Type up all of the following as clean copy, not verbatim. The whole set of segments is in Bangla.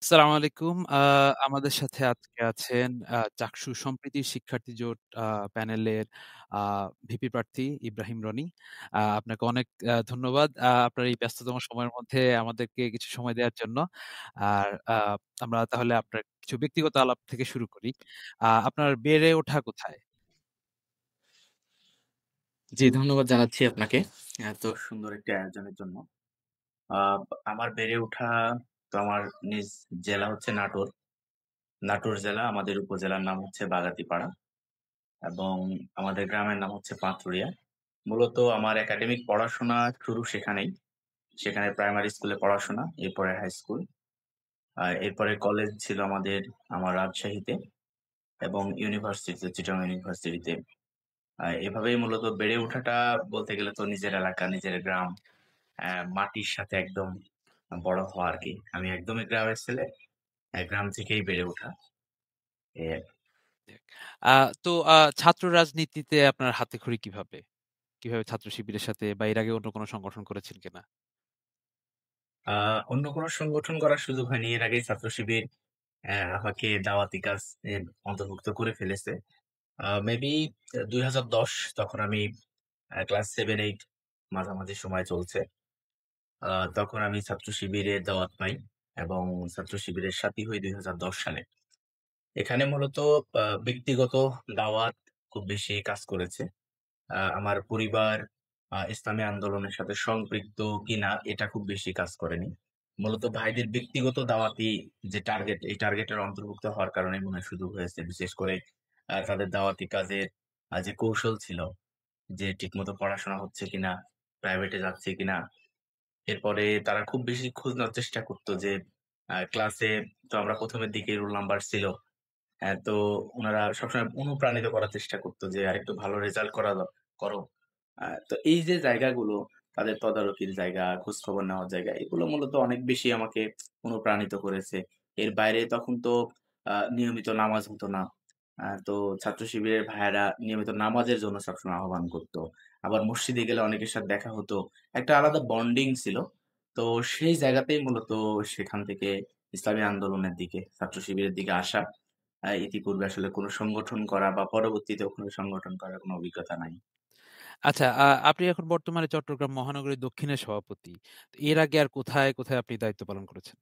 আসসালামু আলাইকুম। আমাদের সাথে আজকে আছেন চাকসু সম্প্রীতির শিক্ষার্থী জোট প্যানেলের আ ভিপি প্রার্থী ইব্রাহিম রনি। আপনাকে অনেক ধন্যবাদ। আপনার এই ব্যস্ততম সময়ের মধ্যে আমাদেরকে কিছু সময় দেওয়ার জন্য। আর আমরা তাহলে আপনার কিছু ব্যক্তিগত আলাপ থেকে শুরু করি। আপনার বেড়ে ওঠা কোথায়? জি, ধন্যবাদ জানাচ্ছি আপনাকে এত সুন্দর একটি আয়োজনের জন্য। আ আমার বেড়ে ওঠা তো আমার নিজ জেলা হচ্ছে নাটোর। নাটোর জেলা, আমাদের উপজেলার নাম হচ্ছে বাগাতিপাড়া এবং আমাদের গ্রামের নাম হচ্ছে পাথুরিয়া। মূলত আমার একাডেমিক পড়াশোনা শুরু সেখানেই। সেখানে প্রাইমারি স্কুলে পড়াশোনা, এরপরে হাই স্কুল। এরপরে কলেজ ছিল আমার রাজশাহীতে এবং ইউনিভার্সিটিতে, চিটাগং ইউনিভার্সিটিতে। এভাবেই মূলত বেড়ে ওঠাটা বলতে গেলে তো নিজের এলাকা, নিজের গ্রাম, মাটির সাথে একদম বড় হওয়া আরকি। আমি একদমই গ্রামের ছেলে। গ্রাম থেকেই বেড়ে ওঠা। এই আরকি। আ তো ছাত্র রাজনীতিতে আপনার হাতেখড়ি কিভাবে? কিভাবে ছাত্র শিবিরের সাথে বা এর আগে অন্য কোনো সংগঠন করেছেন কিনা? আ অন্য কোনো সংগঠন করার সুযোগ হয়নি। এর আগেই ছাত্র শিবির আমাকে দাওয়াতি কাজ অন্তর্ভুক্ত করে ফেলেছে। মেবি ২০১০ তখন আমি ক্লাস 7-8 মাঝামাঝি সময় চলছে। আ তখন আমি ছাত্র শিবিরের দাওয়াত পাই এবং ছাত্র শিবিরের সাথী হই ২০১০ সালে। এখানে মূলত ব্যক্তিগত দাওয়াত খুব বেশি কাজ করেছে। আমার পরিবার ইসলামী আন্দোলনের সাথে সম্পৃক্ত কিনা এটা খুব বেশি কাজ করেনি। মূলত ভাইদের ব্যক্তিগত দাওয়াতি যে টার্গেট, এই টার্গেটের অন্তর্ভুক্ত হওয়ার কারণেই মনে হয় সুযোগ হয়েছে। বিশেষ করে তাদের দাওয়াতি কাজের যে কৌশল ছিল যে ঠিকমতো পড়াশোনা হচ্ছে কিনা, প্রাইভেটে যাচ্ছে কিনা। এরপরে তারা খুব বেশি খোঁজ নেওয়ার চেষ্টা করত যে ক্লাসে তো আমরা ১ম এর দিকে রোল নাম্বার ছিল। তো উনারা সবসময় অনুপ্রাণিত করার চেষ্টা করত যে আরেকটু ভালো রেজাল্ট করো। তো এই যে জায়গাগুলো, তাদের তদারকির জায়গা, খোঁজখবর নেওয়ার জায়গা, এগুলো মূলত অনেক বেশি আমাকে অনুপ্রাণিত করেছে। এর বাইরে তখন তো নিয়মিত নামাজ হতো না। তো ছাত্র শিবিরের ভাইয়েরা নিয়মিত নামাজের জন্য সবসময় আহ্বান করত। আবার মসজিদে গেলে অনেকের সাথে দেখা হতো। একটা আলাদা বন্ডিং ছিল। তো সেই জায়গাতেই মূলত সেখান থেকে ইসলামী আন্দোলনের দিকে, ছাত্র শিবিরের দিকে আসা। ইতিপূর্বে আসলে কোনো সংগঠন করা বা পরবর্তীতেও কোনো সংগঠন করার কোনো অভিজ্ঞতা নাই। আচ্ছা, আপনি এখন বর্তমানে চট্টগ্রাম মহানগরীর দক্ষিণের সভাপতি। তো এর আগে আর কোথায় আপনি দায়িত্ব পালন করেছেন?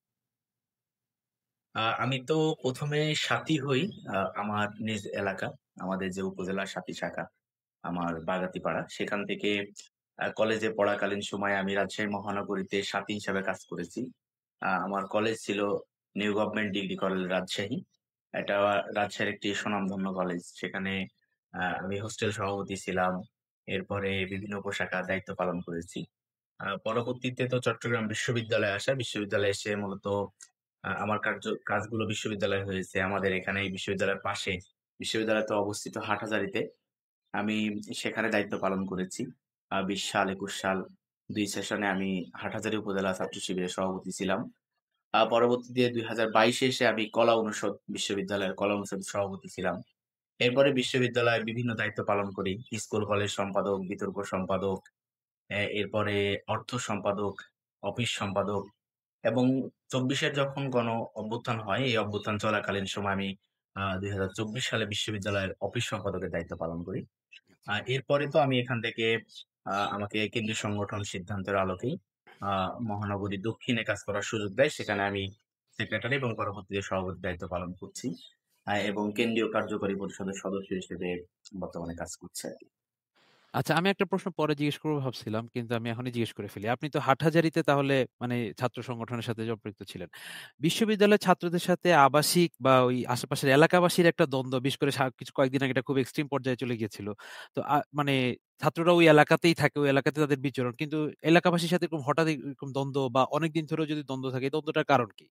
আমি তো ১ম এ সাথী হই আমার নিজ এলাকা, আমাদের যে উপজেলা সাথী শাখা, আমার বাগাতিপাড়া। সেখান থেকে কলেজে পড়াকালীন সময়ে আমি রাজশাহী মহানগরীতে সাথী হিসাবে কাজ করেছি। আমার কলেজ ছিল new government degree college Rajshahi. এটা রাজশাহীর একটি স্বনামধন্য কলেজ। সেখানে আমি হোস্টেল সভাপতি ছিলাম। এরপরে বিভিন্ন উপশাখার দায়িত্ব পালন করেছি। পরবর্তীতে তো চট্টগ্রাম বিশ্ববিদ্যালয়ে আসা। বিশ্ববিদ্যালয়ে এসে মূলত আমার কাজগুলো বিশ্ববিদ্যালয়ে হয়েছে। আমাদের এখানে এই বিশ্ববিদ্যালয়ের পাশে, বিশ্ববিদ্যালয় তো অবস্থিত হাটহাজারীতে। আমি সেখানে দায়িত্ব পালন করেছি। ২০ সাল, ২১ সাল ২ সেশনে আমি হাটহাজারী উপজেলা ছাত্র শিবিরের সভাপতি ছিলাম। পরবর্তীতে ২০২২ এ এসে আমি কলা অনুষদ বিশ্ববিদ্যালয়ের কলা অনুষদের সভাপতি ছিলাম। এরপরে বিশ্ববিদ্যালয়ের বিভিন্ন দায়িত্ব পালন করি। স্কুল কলেজ সম্পাদক, বিতর্ক সম্পাদক, এরপরে অর্থ সম্পাদক, অফিস সম্পাদক এবং ২৪ এর যখন অভ্যুত্থান হয়, এই অভ্যুত্থান চলাকালীন সময় আমি ২০২৪ সালে বিশ্ববিদ্যালয়ের অফিস সম্পাদকের দায়িত্ব পালন করি। এরপরে তো আমি এখান থেকে আমাকে কেন্দ্রীয় সংগঠন সিদ্ধান্তের আলোকেই আ মহানগরী দক্ষিণে কাজ করার সুযোগ দেয়। সেখানে আমি সেক্রেটারি এবং পরবর্তীতে সভাপতির দায়িত্ব পালন করছি। এবং কেন্দ্রীয় কার্যকরী পরিষদের সদস্য হিসেবে বর্তমানে কাজ করছি আরকি। আচ্ছা, আমি একটা প্রশ্ন পরে জিজ্ঞেস করব ভাবছিলাম, কিন্তু আমি এখনই জিজ্ঞেস করে ফেলি। আপনি তো হাটহাজারীতে তাহলে মানে ছাত্র সংগঠনের সাথে সম্পৃক্ত ছিলেন। বিশ্ববিদ্যালয়ের ছাত্রদের সাথে আবাসিক বা ওই আশেপাশের এলাকাবাসীর একটা দ্বন্দ্ব, বিশেষ করে কয়েকদিন আগে এটা খুব এক্সট্রিম পর্যায়ে চলে গিয়েছিল। তো মানে ছাত্ররা ওই এলাকাতেই থাকে, ওই এলাকাতে তাদের বিচরণ। কিন্তু এলাকাবাসীর সাথে এরকম হঠাৎ এরকম দ্বন্দ্ব বা অনেকদিন ধরেও যদি দ্বন্দ্ব থাকে, এই দ্বন্দ্বটার কারণ কি?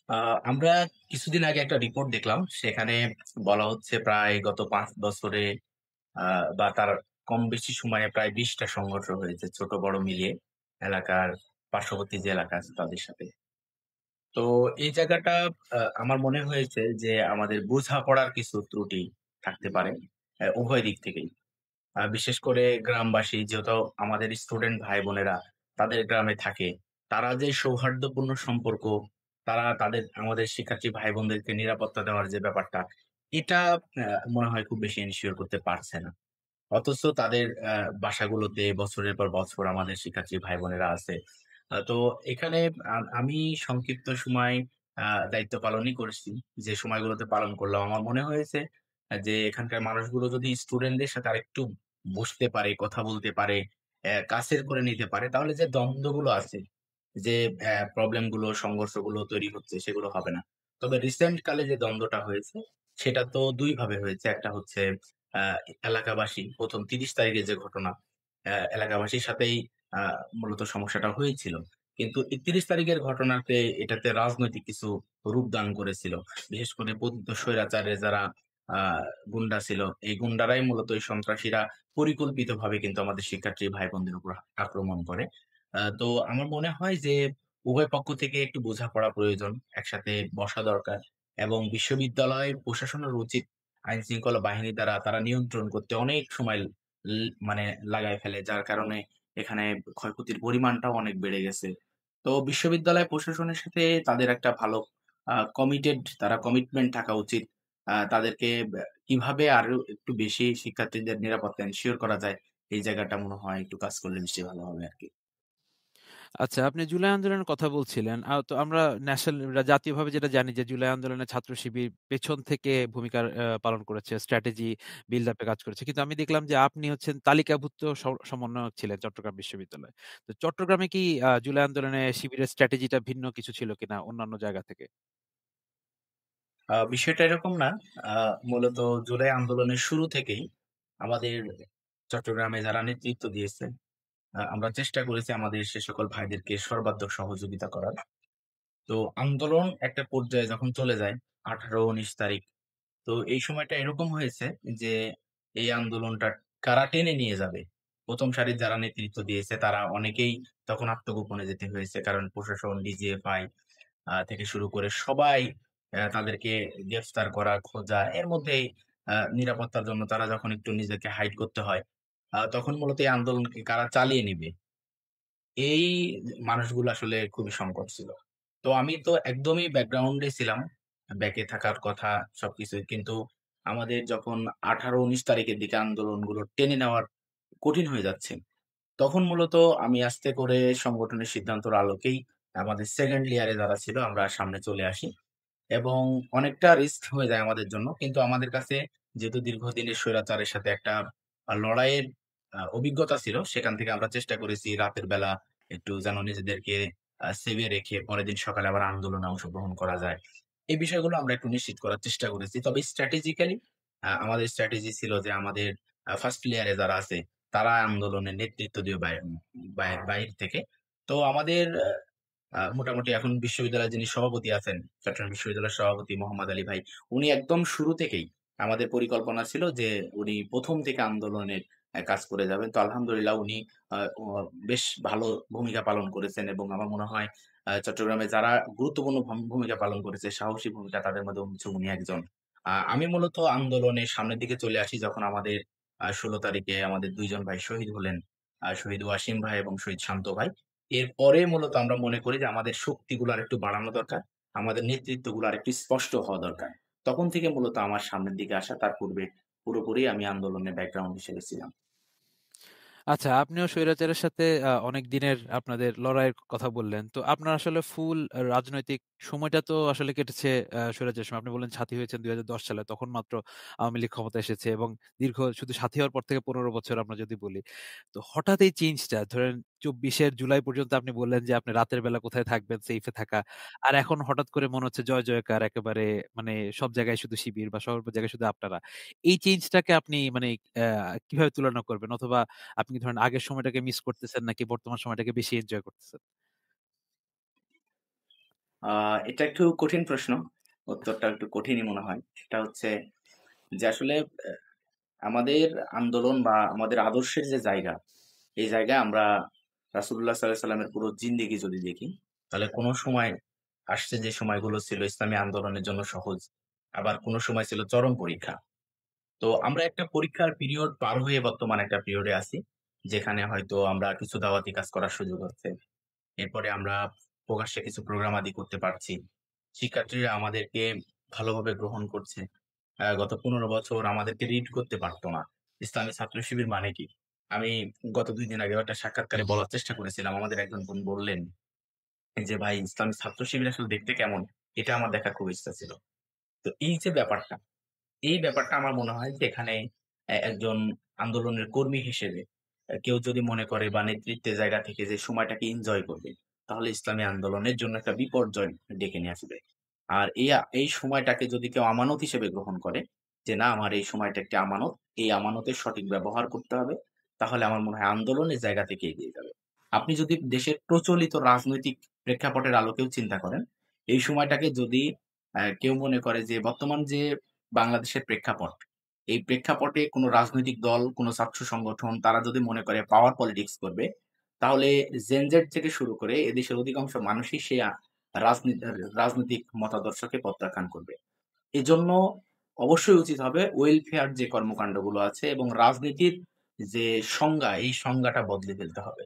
আ আমরা কিছুদিন আগে একটা রিপোর্ট দেখলাম। সেখানে বলা হচ্ছে প্রায় গত ৫ বছরে আ বা তার কম বেশি সময়ে প্রায় ২০ টা সংঘর্ষ হয়েছে ছোট বড় মিলিয়ে এলাকার পার্শ্ববর্তী যে এলাকা আছে তাদের সাথে। তো এই জায়গাটা আমার মনে হয়েছে যে আমাদের বোঝাপড়ার কিছু ত্রুটি থাকতে পারে উভয় দিক থেকেই। বিশেষ করে গ্রামবাসী যেহেতু আমাদের স্টুডেন্ট ভাই-বোনেরা তাদের গ্রামে থাকে। তারা যে সৌহার্দ্যপূর্ণ সম্পর্ক, তারা আমাদের শিক্ষার্থী ভাই-বোনদেরকে নিরাপত্তা দেওয়ার যে ব্যাপারটা, এটা মনে হয় খুব বেশি এনশিওর করতে পারছে না। অথচ তাদের বাসাগুলোতে বছরের পর বছর আমাদের শিক্ষার্থী ভাই-বোনেরা আছে। তো এখানে আমি সংক্ষিপ্ত সময় দায়িত্ব পালনই করেছি। যে সময়গুলোতে পালন করলাম আমার মনে হয়েছে যে এখানকার মানুষগুলো যদি স্টুডেন্টদের সাথে আরেকটু বসতে পারে, কথা বলতে পারে, কাছের করে নিতে পারে তাহলে যে দ্বন্দ্বগুলো আছে, যে প্রবলেম গুলো, সংঘর্ষগুলো তৈরি হচ্ছে সেগুলো হবে না। তবে রিসেন্ট কালে যে দ্বন্দ্বটা হয়েছে সেটা তো ২ ভাবে হয়েছে। একটা হচ্ছে আ এলাকাবাসী ১ম ৩০ তারিখের যে ঘটনা, এলাকাবাসীর সাথেই আ মূলত সমস্যাটা হয়েছিল। কিন্তু ৩১ তারিখের ঘটনাতে এটাতে রাজনৈতিক কিছু রূপদান করেছিল। বিশেষ করে পতিত স্বৈরাচারের যারা আ গুন্ডা ছিল, এই গুন্ডারাই মূলত এই সন্ত্রাসীরা পরিকল্পিতভাবে কিন্তু আমাদের শিক্ষার্থী ভাই-বোনদের উপর আক্রমণ করে। তো আমার মনে হয় যে উভয় পক্ষ থেকে একটু বোঝাপড়া প্রয়োজন। একসাথে বসা দরকার এবং বিশ্ববিদ্যালয় প্রশাসনের উচিত আইনশৃঙ্খলা বাহিনী দ্বারা তারা নিয়ন্ত্রণ করতে অনেক সময় মানে লাগায় ফেলে। যার কারণে এখানে ক্ষয়ক্ষতির পরিমাণটাও অনেক বেড়ে গেছে। তো বিশ্ববিদ্যালয় প্রশাসনের সাথে তাদের একটা ভালো তারা কমিটমেন্ট থাকা উচিত। তাদেরকে কিভাবে আরো একটু বেশি শিক্ষার্থীদের নিরাপত্তা এনশিওর করা যায়, এই জায়গাটা মনে হয় একটু কাজ করলে বেশি ভালো হবে আরকি। আচ্ছা, আপনি জুলাই আন্দোলনের কথা বলছিলেন। তো আমরা জাতীয়ভাবে যেটা জানি যে জুলাই আন্দোলনে ছাত্র শিবির পেছন থেকে ভূমিকা পালন করেছে, স্ট্র্যাটেজি বিল্ড আপ এ কাজ করেছে। কিন্তু আমি দেখলাম যে আপনি হচ্ছেন তালিকাভুক্ত সমন্বয়ক ছিলেন চট্টগ্রাম বিশ্ববিদ্যালয়ে। তো চট্টগ্রামে কি জুলাই আন্দোলনে শিবিরের স্ট্র্যাটেজিটা ভিন্ন কিছু ছিল কিনা অন্যান্য জায়গা থেকে? বিষয়টা এরকম না। আ মূলত জুলাই আন্দোলনের শুরু থেকেই আমাদের চট্টগ্রামে যারা নেতৃত্ব দিয়েছে, আমরা চেষ্টা করেছি আমাদের সে সকল ভাইদেরকে সর্বাত্মক সহযোগিতা করার। তো আন্দোলন একটা পর্যায়ে যখন চলে যায় ১৮-১৯ তারিখ, তো এই সময়টা এরকম হয়েছে যে এই আন্দোলনটা কারা টেনে নিয়ে যাবে। ১ম সারির যারা নেতৃত্ব দিয়েছে তারা অনেকেই তখন আত্মগোপনে যেতে হয়েছে। কারণ প্রশাসন, ডিজিএফআই থেকে শুরু করে সবাই তাদেরকে গ্রেফতার করা, খোঁজা এর মধ্যেই নিরাপত্তার জন্য তারা যখন একটু নিজেকে হাইড করতে হয়, তখন মূলত এই আন্দোলনকে কারা চালিয়ে নিবে এই মানুষগুলো আসলে খুবই সংকট ছিল। তো আমি তো একদমই ব্যাকগ্রাউন্ডে ছিলাম। ব্যাকে থাকার কথা সবকিছুই। কিন্তু আমাদের যখন ১৮-১৯ তারিখের দিকে আন্দোলনগুলো টেনে নেওয়ার কঠিন হয়ে যাচ্ছে, তখন মূলত আমি আস্তে করে সংগঠনের সিদ্ধান্তর আলোকেই আমাদের 2nd লেয়ারে যারা ছিল আমরা সামনে চলে আসি। এবং অনেকটা রিস্ক হয়ে যায় আমাদের জন্য। কিন্তু আমাদের কাছে যেহেতু দীর্ঘদিনের স্বৈরাচারের সাথে একটা লড়াইয়ের অভিজ্ঞতা ছিল, সেখান থেকে আমরা চেষ্টা করেছি রাতের বেলা একটু যেন নিজেদেরকে সেভে রেখে পরের দিন সকালে আবার আন্দোলনে অংশগ্রহণ করা যায়। এই বিষয়গুলো আমরা একটু নিশ্চিত করার চেষ্টা করেছি। তবে স্ট্র্যাটেজিক্যালি আমাদের স্ট্র্যাটেজি ছিল যে আমাদের 1st লেয়ারে যারা আছে তারা আন্দোলনের নেতৃত্ব দিবে বাহির থেকে। তো আমাদের মোটামুটি এখন বিশ্ববিদ্যালয়ের যিনি সভাপতি আছেন, চট্টগ্রাম বিশ্ববিদ্যালয়ের সভাপতি মোহাম্মদ আলী ভাই, উনি একদম শুরু থেকেই আমাদের পরিকল্পনা ছিল যে উনি ১ম থেকে আন্দোলনের কাজ করে যাবেন। তো আলহামদুলিল্লাহ উনি আ ও বেশ ভালো ভূমিকা পালন করেছেন এবং আমার মনে হয় চট্টগ্রামে যারা গুরুত্বপূর্ণ ভূমিকা পালন করেছে, সাহসী ভূমিকা তাদের মধ্যে হচ্ছে উনি একজন। আমি মূলত আন্দোলনের সামনের দিকে চলে আসি যখন আমাদের ১৬ তারিখে আমাদের ২ জন ভাই শহীদ হলেন। শহীদ ওয়াসিম ভাই এবং শহীদ শান্ত ভাই। এরপরে মূলত আমরা মনে করি যে আমাদের শক্তিগুলো আরেকটু বাড়ানো দরকার। আমাদের নেতৃত্বগুলো আরেকটু স্পষ্ট হওয়া দরকার। তখন থেকে মূলত আমার সামনের দিকে আসা। তার পূর্বে পুরোপুরি আমি আন্দোলনের ব্যাকগ্রাউন্ড হিসেবে ছিলাম। আচ্ছা, আপনিও স্বৈরাচারের সাথে অনেক দিনের আপনাদের লড়াইয়ের কথা বললেন। তো আপনার আসলে ফুল রাজনৈতিক সময়টা তো আসলে কেটেছে স্বৈরাচারের সময়। আপনি বললেন সাথী হয়েছেন ২০১০ সালে। তখন মাত্র আওয়ামী লীগ ক্ষমতায় এসেছে এবং দীর্ঘ শুধু সাথী হওয়ার পর থেকে ১৫ বছর আমরা যদি বলি। তো হঠাৎ এই চেঞ্জটা ধরেন ২৪ এর জুলাই পর্যন্ত আপনি বললেন যে আপনি রাতের বেলা কোথায় থাকবেন, সেফ এ থাকা। আর এখন হঠাৎ করে মনে হচ্ছে জয় জয়কার একেবারে মানে সব জায়গায় শুধু শিবির বা সব জায়গায় শুধু আপনারা। এই চেঞ্জটাকে আপনি মানে কিভাবে তুলনা করবেন? অথবা আপনি কি ধরেন আগের সময়টাকে মিস করতেছেন নাকি বর্তমান সময়টাকে বেশি এনজয় করতেছেন? আ এটা একটু কঠিন প্রশ্ন। উত্তরটা একটু কঠিনই মনে হয়। সেটা হচ্ছে যে আসলে আমাদের আন্দোলন বা আমাদের আদর্শের যে জায়গা, এই জায়গায় আমরা রাসূলুল্লাহ সাল্লাল্লাহু আলাইহি সাল্লামের পুরো জিন্দেগি যদি দেখি, তাহলে কোন সময় আসছে যে সময়গুলো ছিল ইসলামী আন্দোলনের জন্য সহজ। আবার কোন সময় ছিল চরম পরীক্ষা। তো আমরা একটা পরীক্ষার পিরিয়ড পার হয়ে বর্তমান একটা পিরিয়ডে আছি। যেখানে হয়তো আমরা কিছু দাওয়াতি কাজ করার সুযোগ হচ্ছে। এরপরে আমরা প্রকাশ্যে কিছু প্রোগ্রাম আদি করতে পারছি। শিক্ষার্থীরা আমাদেরকে ভালোভাবে গ্রহণ করছে। গত ১৫ বছর আমাদেরকে রিড করতে পারত না। ইসলামী ছাত্র শিবির মানে কি? আমি গত ২ দিন আগেও একটা সাক্ষাৎকারে বলার চেষ্টা করেছিলাম। আমাদের একজন বোন বললেন যে, "ভাই ইসলামী ছাত্র শিবির আসলে দেখতে কেমন? এটা আমার দেখার খুব ইচ্ছা ছিল।" তো এই যে ব্যাপারটা, এই ব্যাপারটা আমার মনে হয় যে এখানে একজন আন্দোলনের কর্মী হিসেবে কেউ যদি মনে করে বা নেতৃত্বের জায়গা থেকে যে সময়টাকে এনজয় করবে, তাহলে ইসলামী আন্দোলনের জন্য একটা বিপর্যয় ডেকে নিয়ে আসবে। আর এই সময়টাকে যদি কেউ আমানত হিসেবে গ্রহণ করে, যে না আমার এই সময়টা একটি আমানত, এই আমানতের সঠিক ব্যবহার করতে হবে, তাহলে আমার মনে হয় আন্দোলনের জায়গা থেকে এগিয়ে যাবে। আপনি যদি দেশের প্রচলিত রাজনৈতিক প্রেক্ষাপটের আলোকেও চিন্তা করেন, এই সময়টাকে যদি কেউ মনে করে যে বর্তমান যে বাংলাদেশের প্রেক্ষাপট, এই প্রেক্ষাপটে কোন রাজনৈতিক দল, কোন ছাত্র সংগঠন তারা যদি মনে করে পাওয়ার পলিটিক্স করবে, তাহলে জেন জেড থেকে শুরু করে এদেশের অধিকাংশ মানুষই সেই রাজনৈতিক মতাদর্শকে প্রত্যাখ্যান করবে। এজন্য অবশ্যই উচিত হবে ওয়েলফেয়ার যে কর্মকান্ডগুলো আছে এবং রাজনীতির যে সংজ্ঞা, এই সংজ্ঞাটা বদলে ফেলতে হবে।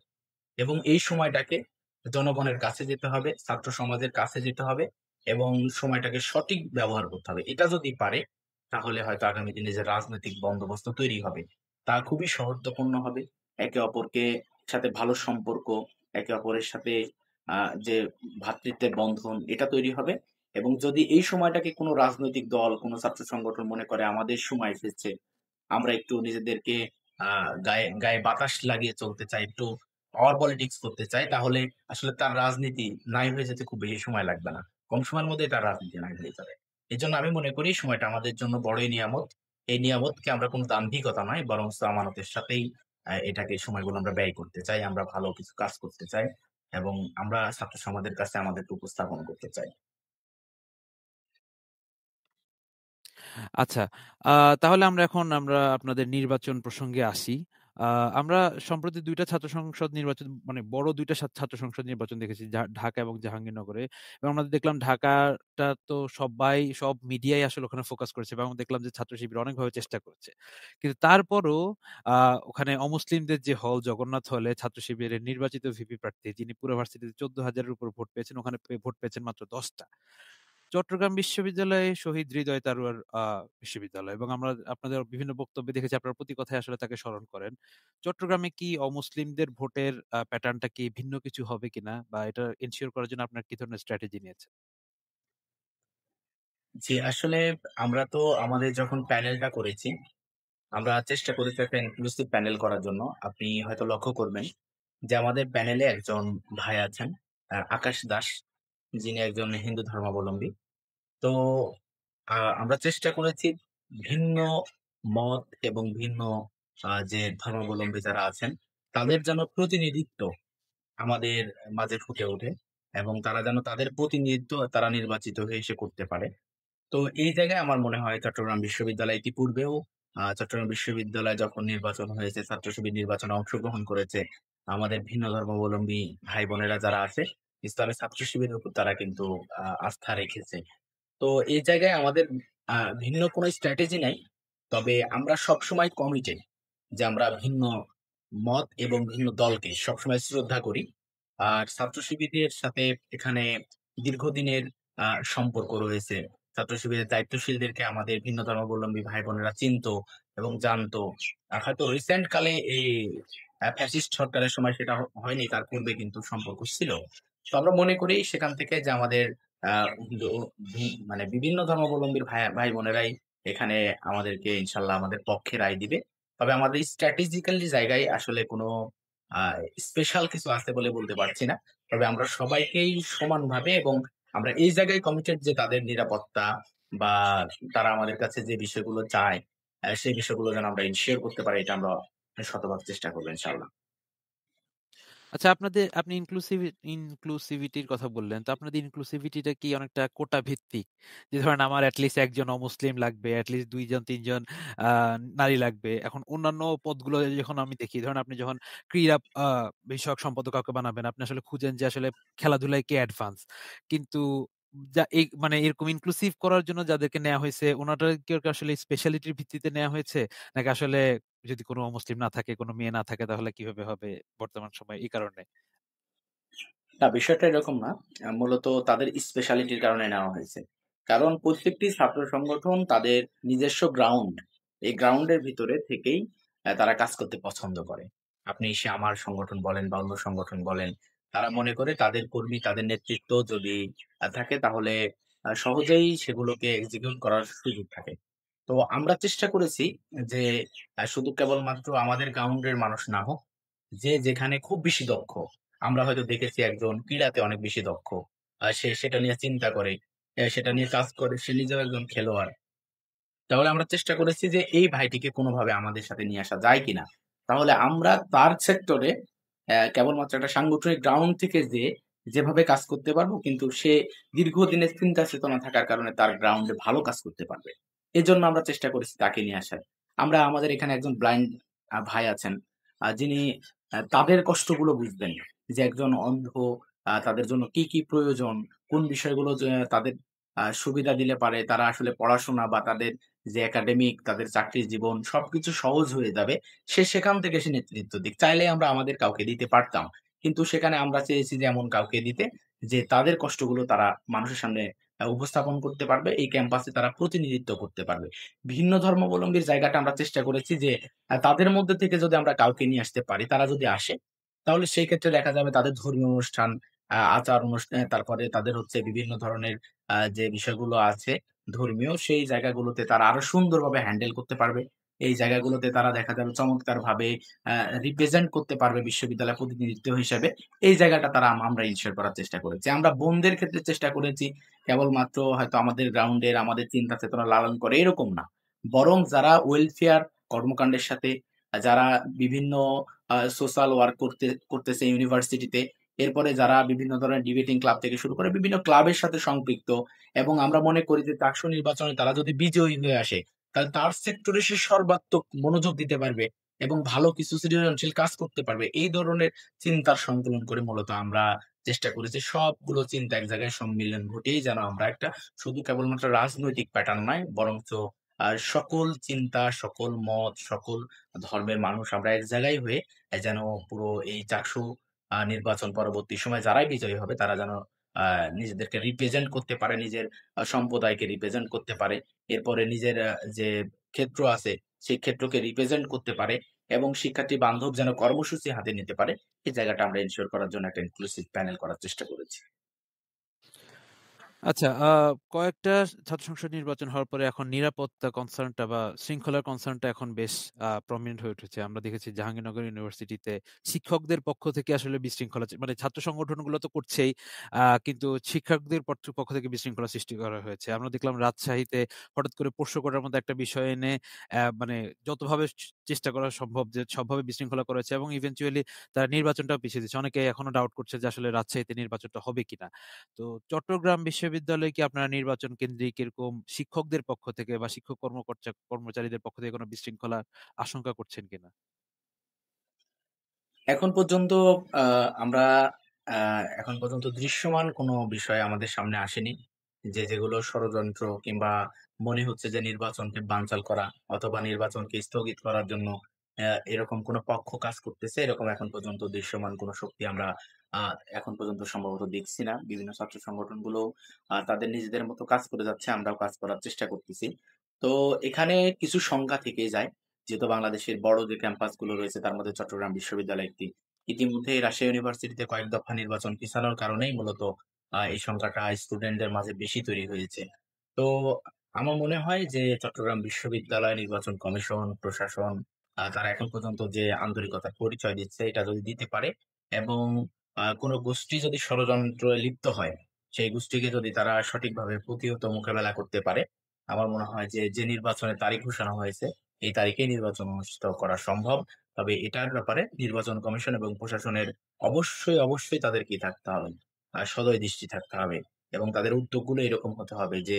এবং এই সময়টাকে জনগণের কাছে যেতে হবে, ছাত্র সমাজের কাছে যেতে হবে এবং সময়টাকে সঠিক ব্যবহার করতে হবে। এটা যদি পারে, তাহলে হয়তো আগামী দিনে যে রাজনৈতিক বন্দোবস্ত তৈরি হবে, তা খুবই সৌহার্দ্যপূর্ণ হবে। একে অপরকে সাথে ভালো সম্পর্ক, একে অপরের সাথে যে ভ্রাতৃত্বের বন্ধন এটা তৈরি হবে এবং যদি এই সময়টাকে কোনো রাজনৈতিক দল, কোনো ছাত্র সংগঠন মনে করে আমাদের সময় এসেছে, আমরা একটু নিজেদেরকে গায়ে গায়ে বাতাস লাগিয়ে চলতে চাই, একটু পাওয়ার পলিটিক্স করতে চায়, তাহলে আসলে তার রাজনীতি নাই হয়ে যেতে খুব বেশি সময় লাগবে না। কম সময়ের মধ্যেই তার রাজনীতি নাই হয়ে যাবে। এজন্য আমি মনে করি সময়টা আমাদের জন্য বড়ই নিয়ামত। এই নিয়ামতকে আমরা কোনো দাম্ভিকতা নয় বরঞ্চ আমানতের সাথেই এটাকে সময়গুলো আমরা ব্যয় করতে চাই। আমরা ভালো কিছু কাজ করতে চাই এবং আমরা ছাত্র সমাজের কাছে আমাদেরকে উপস্থাপন করতে চাই। আচ্ছা। আ তাহলে আমরা আপনাদের নির্বাচন প্রসঙ্গে আসি। আ আমরা সম্প্রতি ২ টা ছাত্র সংসদ নির্বাচন মানে বড় ২ টা ছাত্র সংসদ নির্বাচন দেখেছি ঢাকা এবং জাহাঙ্গীরনগরে। এবং আমরা দেখলাম ঢাকাটা তো সব মিডিয়াই আসলে ওখানে ফোকাস করেছে এবং দেখলাম যে ছাত্র শিবির অনেকভাবে চেষ্টা করেছে। কিন্তু তারপরও আ ওখানে অমুসলিমদের যে হল জগন্নাথ হলে ছাত্র শিবিরের নির্বাচিত ভিপি প্রার্থী যিনি পুরো ভার্সিটিতে ১৪,০০০ এর উপর ভোট পেয়েছেন, ওখানে ভোট পেয়েছেন মাত্র ১০ টা। চট্টগ্রাম বিশ্ববিদ্যালয়ে শহীদ হৃদয় তারুয়ার বিশ্ববিদ্যালয় এবং আমরা আপনাদের বিভিন্ন বক্তব্যে দেখেছি আপনারা প্রতি কথায় আসলে তাকে স্মরণ করেন। চট্টগ্রামে কি অমুসলিমদের ভোটের প্যাটার্নটা কি ভিন্ন কিছু হবে কিনা? বা এটা এনশিওর করার জন্য আপনারা কি ধরনের স্ট্র্যাটেজি নিয়েছেন? জি, আসলে আমরা তো আমাদের যখন প্যানেলটা করেছি, আমরা চেষ্টা করেছি একটা ইনক্লুসিভ প্যানেল করার জন্য। আপনি হয়তো লক্ষ্য করবেন যে আমাদের প্যানেলে একজন ভাই আছেন, আকাশ দাস, যিনি একজন হিন্দু ধর্মাবলম্বী। তো আমরা চেষ্টা করেছি ভিন্ন মত এবং ভিন্ন যে ধর্মাবলম্বী যারা আছেন, তাদের যেন প্রতিনিধিত্ব আমাদের মাঝে ফুটে ওঠে এবং তারা যেন তাদের প্রতিনিধিত্ব তারা নির্বাচিত হয়ে এসে করতে পারে। তো এই জায়গায় আমার মনে হয় চট্টগ্রাম বিশ্ববিদ্যালয় ইতিপূর্বেও চট্টগ্রাম বিশ্ববিদ্যালয়ে যখন নির্বাচন হয়েছে, ছাত্র শিবির নির্বাচনে অংশগ্রহণ করেছে। আমাদের ভিন্ন ধর্মাবলম্বী ভাই বোনেরা যারা আছে, ইসলামী ছাত্র শিবিরের উপর তারা কিন্তু আস্থা রেখেছে। তো এই জায়গায় আমাদের ভিন্ন কোনো স্ট্র্যাটেজি নাই। তবে আমরা সবসময় কমিটেড যে আমরা ভিন্ন মত এবং ভিন্ন দলকে সবসময় শ্রদ্ধা করি। আর ছাত্র শিবিরের সাথে এখানে দীর্ঘদিনের সম্পর্ক রয়েছে। ছাত্র শিবিরের দায়িত্বশীলদেরকে আমাদের ভিন্ন ধর্মাবলম্বী ভাই-বোনেরা চিনতো এবং জানতো। হয়তো রিসেন্ট কালে এই ফ্যাসিস্ট সরকারের সময় সেটা হয়নি। তার পূর্বে কিন্তু সম্পর্ক ছিল। তো আমরা মনে করি সেখান থেকে যে আমাদের আ দ মানে বিভিন্ন ধর্মাবলম্বীর ভাই-বোনেরাই এখানে আমাদেরকে ইনশাআল্লাহ আমাদের পক্ষে রায় দিবে। তবে আমাদের স্ট্র্যাটেজিক্যালি জায়গায় আসলে কোনো আ স্পেশাল কিছু আছে বলে বলতে পারছি না। তবে আমরা সবাইকেই সমানভাবে এবং আমরা এই জায়গায় কমিটেড যে তাদের নিরাপত্তা বা তারা আমাদের কাছে যে বিষয়গুলো চায়, সেই বিষয়গুলো যেন আমরা এনশিওর করতে পারি এটা আমরা শতভাগ চেষ্টা করব ইনশাআল্লাহ। আচ্ছা, আপনি ইনক্লুসিভিটির কথা বললেন। তো আপনাদের ইনক্লুসিভিটিটা কি অনেকটা কোটা ভিত্তিক? যে ধরেন আমার এট লিস্ট একজন অমুসলিম লাগবে, এট লিস্ট ২ জন ৩ জন আ নারী লাগবে। এখন অন্যান্য পদগুলো যখন আমি দেখি, ধরেন আপনি যখন ক্রীড়া বিষয়ক সম্পাদক কাউকে বানাবেন, আপনি আসলে খুঁজেন যে আসলে খেলাধুলায় কে অ্যাডভান্স। কিন্তু মানে এরকম ইনক্লুসিভ করার জন্য যাদেরকে নেয়া হইছে, উনাদেরকে কি আসলে স্পেশালিটির ভিত্তিতে নেয়া হয়েছে? নাকি আসলে যদি কোনো অমুসলিম না থাকে, কোনো মেয়ে না থাকে তাহলে কিভাবে হবে বর্তমান সময়ে এই কারণে? না, বিষয়টা এরকম না। মূলত তাদের স্পেশালিটির কারণে নেওয়া হয়েছে। কারণ প্রত্যেকটি ছাত্র সংগঠন তাদের নিজস্ব গ্রাউন্ড, এই গ্রাউন্ডের ভিতরে থেকেই তারা কাজ করতে পছন্দ করে। আপনি সে আমার সংগঠন বলেন বা অন্য সংগঠন বলেন, তারা মনে করে তাদের কর্মী, তাদের নেতৃত্ব যদি থাকে তাহলে সহজেই সেগুলোকে এক্সিকিউট করার সুযোগ থাকে। তো আমরা চেষ্টা করেছি যে শুধু কেবলমাত্র আমাদের গ্রাউন্ডের মানুষ না হোক, যে যেখানে খুব বেশি দক্ষ। আমরা হয়তো দেখেছি একজন ক্রীড়াতে অনেক বেশি দক্ষ। সে সেটা নিয়ে চিন্তা করে, সেটা নিয়ে কাজ করে। সে নিজেও একজন খেলোয়াড়। তাহলে আমরা চেষ্টা করেছি যে এই ভাইটিকে কোনোভাবে আমাদের সাথে নিয়ে আসা যায় কিনা। তাহলে আমরা তার সেক্টরে কেবলমাত্র একটা সাংগঠনিক গ্রাউন্ড থেকে যেয়ে যেভাবে কাজ করতে পারবো, কিন্তু সে দীর্ঘদিনের চিন্তা চেতনা থাকার কারণে তার গ্রাউন্ডে ভালো কাজ করতে পারবে। এজন্য আমরা চেষ্টা করেছি তাকে নিয়ে আসার। আমরা আমাদের এখানে একজন ব্লাইন্ড ভাই আছেন, যিনি তাদের কষ্টগুলো বুঝবেন। যে একজন অন্ধ, তাদের জন্য কি, কি প্রয়োজন, কোন বিষয়গুলো যে তাদের সুবিধা দিলে পারে তারা আসলে পড়াশোনা বা তাদের যে একাডেমিক, তাদের চাকরির জীবন সবকিছু সহজ হয়ে যাবে। সে সেখান থেকে সে নেতৃত্ব দিক। চাইলে আমরা আমাদের কাউকে দিতে পারতাম। কিন্তু সেখানে আমরা চেয়েছি যে এমন কাউকে দিতে, যে তাদের কষ্টগুলো তারা মানুষের সামনে উপস্থাপন করতে পারবে। এই ক্যাম্পাসে তারা প্রতিনিধিত্ব করতে পারবে। ভিন্ন ধর্মাবলম্বীর জায়গাটা আমরা চেষ্টা করেছি যে তাদের মধ্যে থেকে যদি আমরা কাউকে নিয়ে আসতে পারি, তারা যদি আসে, তাহলে সেই ক্ষেত্রে দেখা যাবে তাদের ধর্মীয় অনুষ্ঠান, আচার তারপরে তাদের হচ্ছে বিভিন্ন ধরনের যে বিষয়গুলো আছে ধর্মীয়, সেই জায়গাগুলোতে তারা আরো সুন্দরভাবে হ্যান্ডেল করতে পারবে। এই জায়গাগুলোতে তারা দেখা যাবে চমৎকারভাবে আ রিপ্রেজেন্ট করতে পারবে বিশ্ববিদ্যালয়ের প্রতিনিধিত্ব হিসেবে। এই জায়গাটা আমরা ইনশিওর করার চেষ্টা করেছি। আমরা বোনদের ক্ষেত্রে চেষ্টা করেছি কেবলমাত্র হয়তো আমাদের গ্রাউন্ডের আমাদের চিন্তা চেতনা লালন করে এরকম না। বরং যারা ওয়েলফেয়ার কর্মকান্ডের সাথে যারা বিভিন্ন সোশ্যাল ওয়ার্ক করতেছে ইউনিভার্সিটিতে, এরপরে যারা বিভিন্ন ধরনের ডিবেটিং ক্লাব থেকে শুরু করে বিভিন্ন ক্লাবের সাথে সম্পৃক্ত, এবং আমরা মনে করি যে চাকসু নির্বাচনে তারা যদি বিজয়ী হয়ে আসে, তাহলে তার সেক্টরে সে সর্বাত্মক মনোযোগ দিতে পারবে এবং ভালো কিছু সৃজনশীল কাজ করতে পারবে। এই ধরনের চিন্তার সংকলন করে মূলত আমরা চেষ্টা করেছি সবগুলো চিন্তা এক জায়গায় সম্মিলন ঘটিয়েই যেন আমরা একটা শুধু কেবলমাত্র রাজনৈতিক প্যাটার্ন নয়, বরঞ্চ সকল চিন্তা, সকল মত, সকল ধর্মের মানুষ আমরা এক জায়গায় হয়ে যেন পুরো এই চাকসু নির্বাচন পরবর্তী সময়ে যারাই বিজয়ী হবে তারা যেন আ নিজেদেরকে রিপ্রেজেন্ট করতে পারে, নিজের সম্প্রদায়কে রিপ্রেজেন্ট করতে পারে। এরপরে নিজের যে ক্ষেত্র আছে, সেই ক্ষেত্রকে রিপ্রেজেন্ট করতে পারে এবং শিক্ষার্থী বান্ধব যেন কর্মসূচি হাতে নিতে পারে। এই জায়গাটা আমরা এনশিওর করার জন্য একটা ইনক্লুসিভ প্যানেল করার চেষ্টা করেছি। আচ্ছা, কয়েকটা ছাত্র সংসদ নির্বাচন হওয়ার পরে এখন নিরাপত্তা কনসার্নটা বা শৃঙ্খলার কনসার্নটা এখন বেশ প্রমিনেন্ট হয়ে উঠেছে। আমরা দেখেছি জাহাঙ্গীরনগর ইউনিভার্সিটিতে শিক্ষকদের পক্ষ থেকে আসলে বিশৃঙ্খলা মানে ছাত্র সংগঠনগুলো তো করছেই, কিন্তু শিক্ষকদের পক্ষ থেকে বিশৃঙ্খলা সৃষ্টি করা হয়েছে। আমরা দেখলাম রাজশাহীতে হঠাৎ করে পোষ্য কোটার মতো একটা বিষয় এনে মানে যতভাবে চেষ্টা করা সম্ভব যে সবভাবে বিশৃঙ্খলা করেছে এবং ইভেনচুয়ালি তারা নির্বাচনটাও পিছিয়ে দিচ্ছে। অনেকে এখনো ডাউট করছে যে আসলে রাজশাহীতে নির্বাচনটা হবে কিনা। তো চট্টগ্রাম বিশ্ববিদ্যালয়ে কি আপনারা নির্বাচন কেন্দ্রিক এরকম শিক্ষকদের পক্ষ থেকে বা শিক্ষক কর্মচারীদের পক্ষ থেকে কোনো বিশৃঙ্খলার আশঙ্কা করছেন কিনা? এখন পর্যন্ত আ আমরা আ এখন পর্যন্ত দৃশ্যমান কোনো বিষয় আমাদের সামনে আসেনি। যেগুলো ষড়যন্ত্র কিংবা মনে হচ্ছে যে নির্বাচনকে বানচাল করা অথবা নির্বাচনকে স্থগিত করার জন্য এরকম কোনো পক্ষ কাজ করতেছে, এরকম এখন পর্যন্ত দৃশ্যমান কোনো শক্তি আমরা আ এখন পর্যন্ত সম্ভবত দেখছি না। বিভিন্ন ছাত্র সংগঠনগুলো তাদের নিজেদের মতো কাজ করে যাচ্ছে, আমরাও কাজ করার চেষ্টা করতেছি। তো এখানে কিছু সংখ্যা থেকেই যায়। যেহেতু বাংলাদেশের বড় যে ক্যাম্পাসগুলো রয়েছে তার মধ্যে চট্টগ্রাম বিশ্ববিদ্যালয় একটি। ইতিমধ্যেই রাজশাহী ইউনিভার্সিটিতে কয়েক দফা নির্বাচন পিছানোর কারণেই মূলত এই সংখ্যাটা স্টুডেন্টদের মাঝে বেশি তৈরি হয়েছে। তো আমার মনে হয় যে চট্টগ্রাম বিশ্ববিদ্যালয় নির্বাচন কমিশন, প্রশাসন তারা এখন পর্যন্ত যে আন্তরিকতার পরিচয় দিচ্ছে এটা যদি দিতে পারে এবং কোন গোষ্ঠী যদি ষড়যন্ত্রে লিপ্ত হয়, সেই গোষ্ঠীকে যদি তারা সঠিকভাবে প্রতিহত মোকাবেলা করতে পারে, আমার মনে হয় যে নির্বাচনের তারিখ ঘোষণা হয়েছে, এই তারিখেই নির্বাচন অনুষ্ঠিত করা সম্ভব। তবে এটার ব্যাপারে নির্বাচন কমিশন এবং প্রশাসনের অবশ্যই তাদের কি থাকতে হবে? সদয় দৃষ্টি থাকতে হবে এবং তাদের উদ্যোগগুলো এরকম হতে হবে যে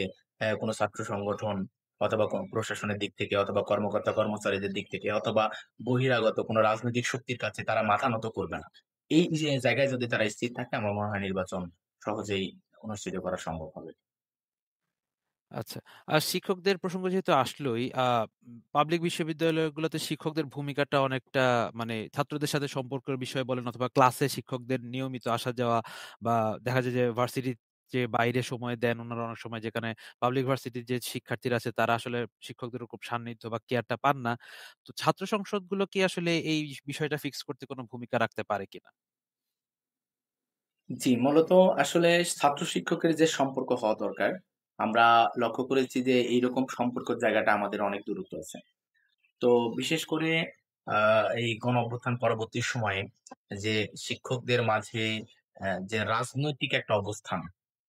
কোন ছাত্র সংগঠন অথবা কোন প্রশাসনের দিক থেকে অথবা কর্মকর্তা-কর্মচারীদের দিক থেকে অথবা বহিরাগত কোন রাজনৈতিক শক্তির কাছে তারা মাথা নত করবে না। এই যে জায়গায় যদি তারা স্থির থাকে আমার মনে হয় নির্বাচন সহজেই অনুষ্ঠিত করা সম্ভব হবে। আচ্ছা। আর শিক্ষকদের প্রসঙ্গ যেহেতু আসলোই, পাবলিক বিশ্ববিদ্যালয়গুলোতে শিক্ষকদের ভূমিকাটা অনেকটা মানে ছাত্রদের সাথে সম্পর্কের বিষয় বলেন অথবা ক্লাসে শিক্ষকদের নিয়মিত আসা যাওয়া বা দেখা যায় যে ভার্সিটির যে বাইরে সময় দেন ওনারা অনেক সময়, যেখানে পাবলিক ভার্সিটির যে শিক্ষার্থীরা আছে তারা আসলে শিক্ষকদের খুব সান্নিধ্য বা কেয়ারটা পান না। তো ছাত্র সংসদগুলো কি আসলে এই বিষয়টা ফিক্স করতে কোনো ভূমিকা রাখতে পারে কিনা? জি, মূলত আসলে ছাত্র শিক্ষকের যে সম্পর্ক হওয়া দরকার, আমরা লক্ষ্য করেছি যে এইরকম সম্পর্কের জায়গাটা আমাদের অনেক দূরত্ব আছে। তো বিশেষ করে আ এই গণঅভ্যুত্থান পরবর্তী সময়ে যে শিক্ষকদের মাঝে যে রাজনৈতিক একটা অবস্থান,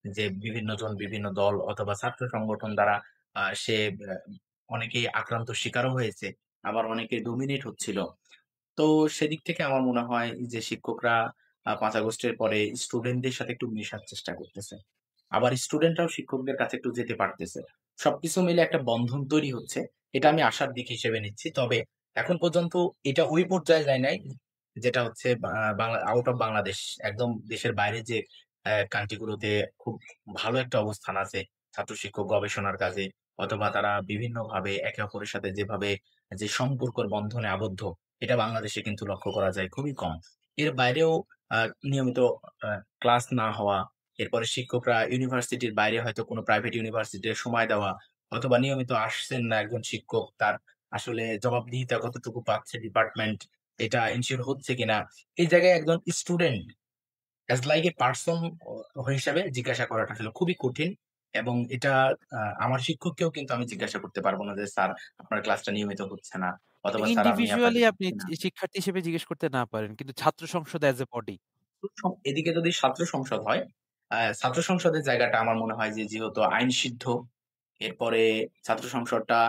যে বিভিন্ন জন বিভিন্ন দল অথবা ছাত্র সংগঠন দ্বারা সে অনেকেই আক্রান্ত শিকারও হয়েছে। আবার অনেকে ডমিনেট হচ্ছিল। তো সেদিক থেকে আমার মনে হয় যে শিক্ষকরা ৫ আগস্টের পরে স্টুডেন্টদের সাথে একটু মেশার চেষ্টা করতেছে। আবার স্টুডেন্টরাও শিক্ষকদের কাছে একটু যেতে পারতেছে। সবকিছু মিলে একটা বন্ধন তৈরি হচ্ছে। এটা আমি আশার দিক হিসেবে নিচ্ছি। তবে এখন পর্যন্ত এটা ওই পর্যায়ে যায় নাই, যেটা হচ্ছে বাংলা আউট অফ বাংলাদেশ। একদম দেশের বাইরে যে কান্ট্রি গুলোতে খুব ভালো একটা অবস্থান আছে ছাত্র শিক্ষক গবেষণার কাজে, অথবা তারা বিভিন্নভাবে একে অপরের সাথে যেভাবে যে সম্পর্কের বন্ধনে আবদ্ধ, এটা বাংলাদেশে কিন্তু লক্ষ্য করা যায় খুবই কম। এর বাইরেও আ নিয়মিত আ ক্লাস না হওয়া, এরপরে শিক্ষকরা ইউনিভার্সিটির বাইরে হয়তো কোনো প্রাইভেট ইউনিভার্সিটিতে সময় দেওয়া, অথবা নিয়মিত আসছেন না একজন শিক্ষক, তার আসলে জবাবদিহিতা কতটুকু পাচ্ছে ডিপার্টমেন্ট, এটা এনশিওর হচ্ছে কিনা? এই জায়গায় একজন student as like a person হিসাবে জিজ্ঞাসা করাটা আসলে খুবই কঠিন, এবং এটা আমার শিক্ষককেও কিন্তু আমি জিজ্ঞাসা করতে পারব না যে, "স্যার, আপনার ক্লাসটা নিয়মিত হচ্ছে না।" কিন্তু অথবা, "স্যার, আমি ইন্ডিভিজুয়ালি আপনাকে আপনি পাচ্ছি না।" শিক্ষার্থী হিসেবে জিজ্ঞেস করতে না পারেন। কিন্তু ছাত্র সংসদ এজ এ বডি। এদিকে যদি ছাত্র সংসদ হয়, ছাত্র সংসদের জায়গাটা আমার মনে হয় যে যেহেতু আইন সিদ্ধ, এরপরে ছাত্র সংসদটা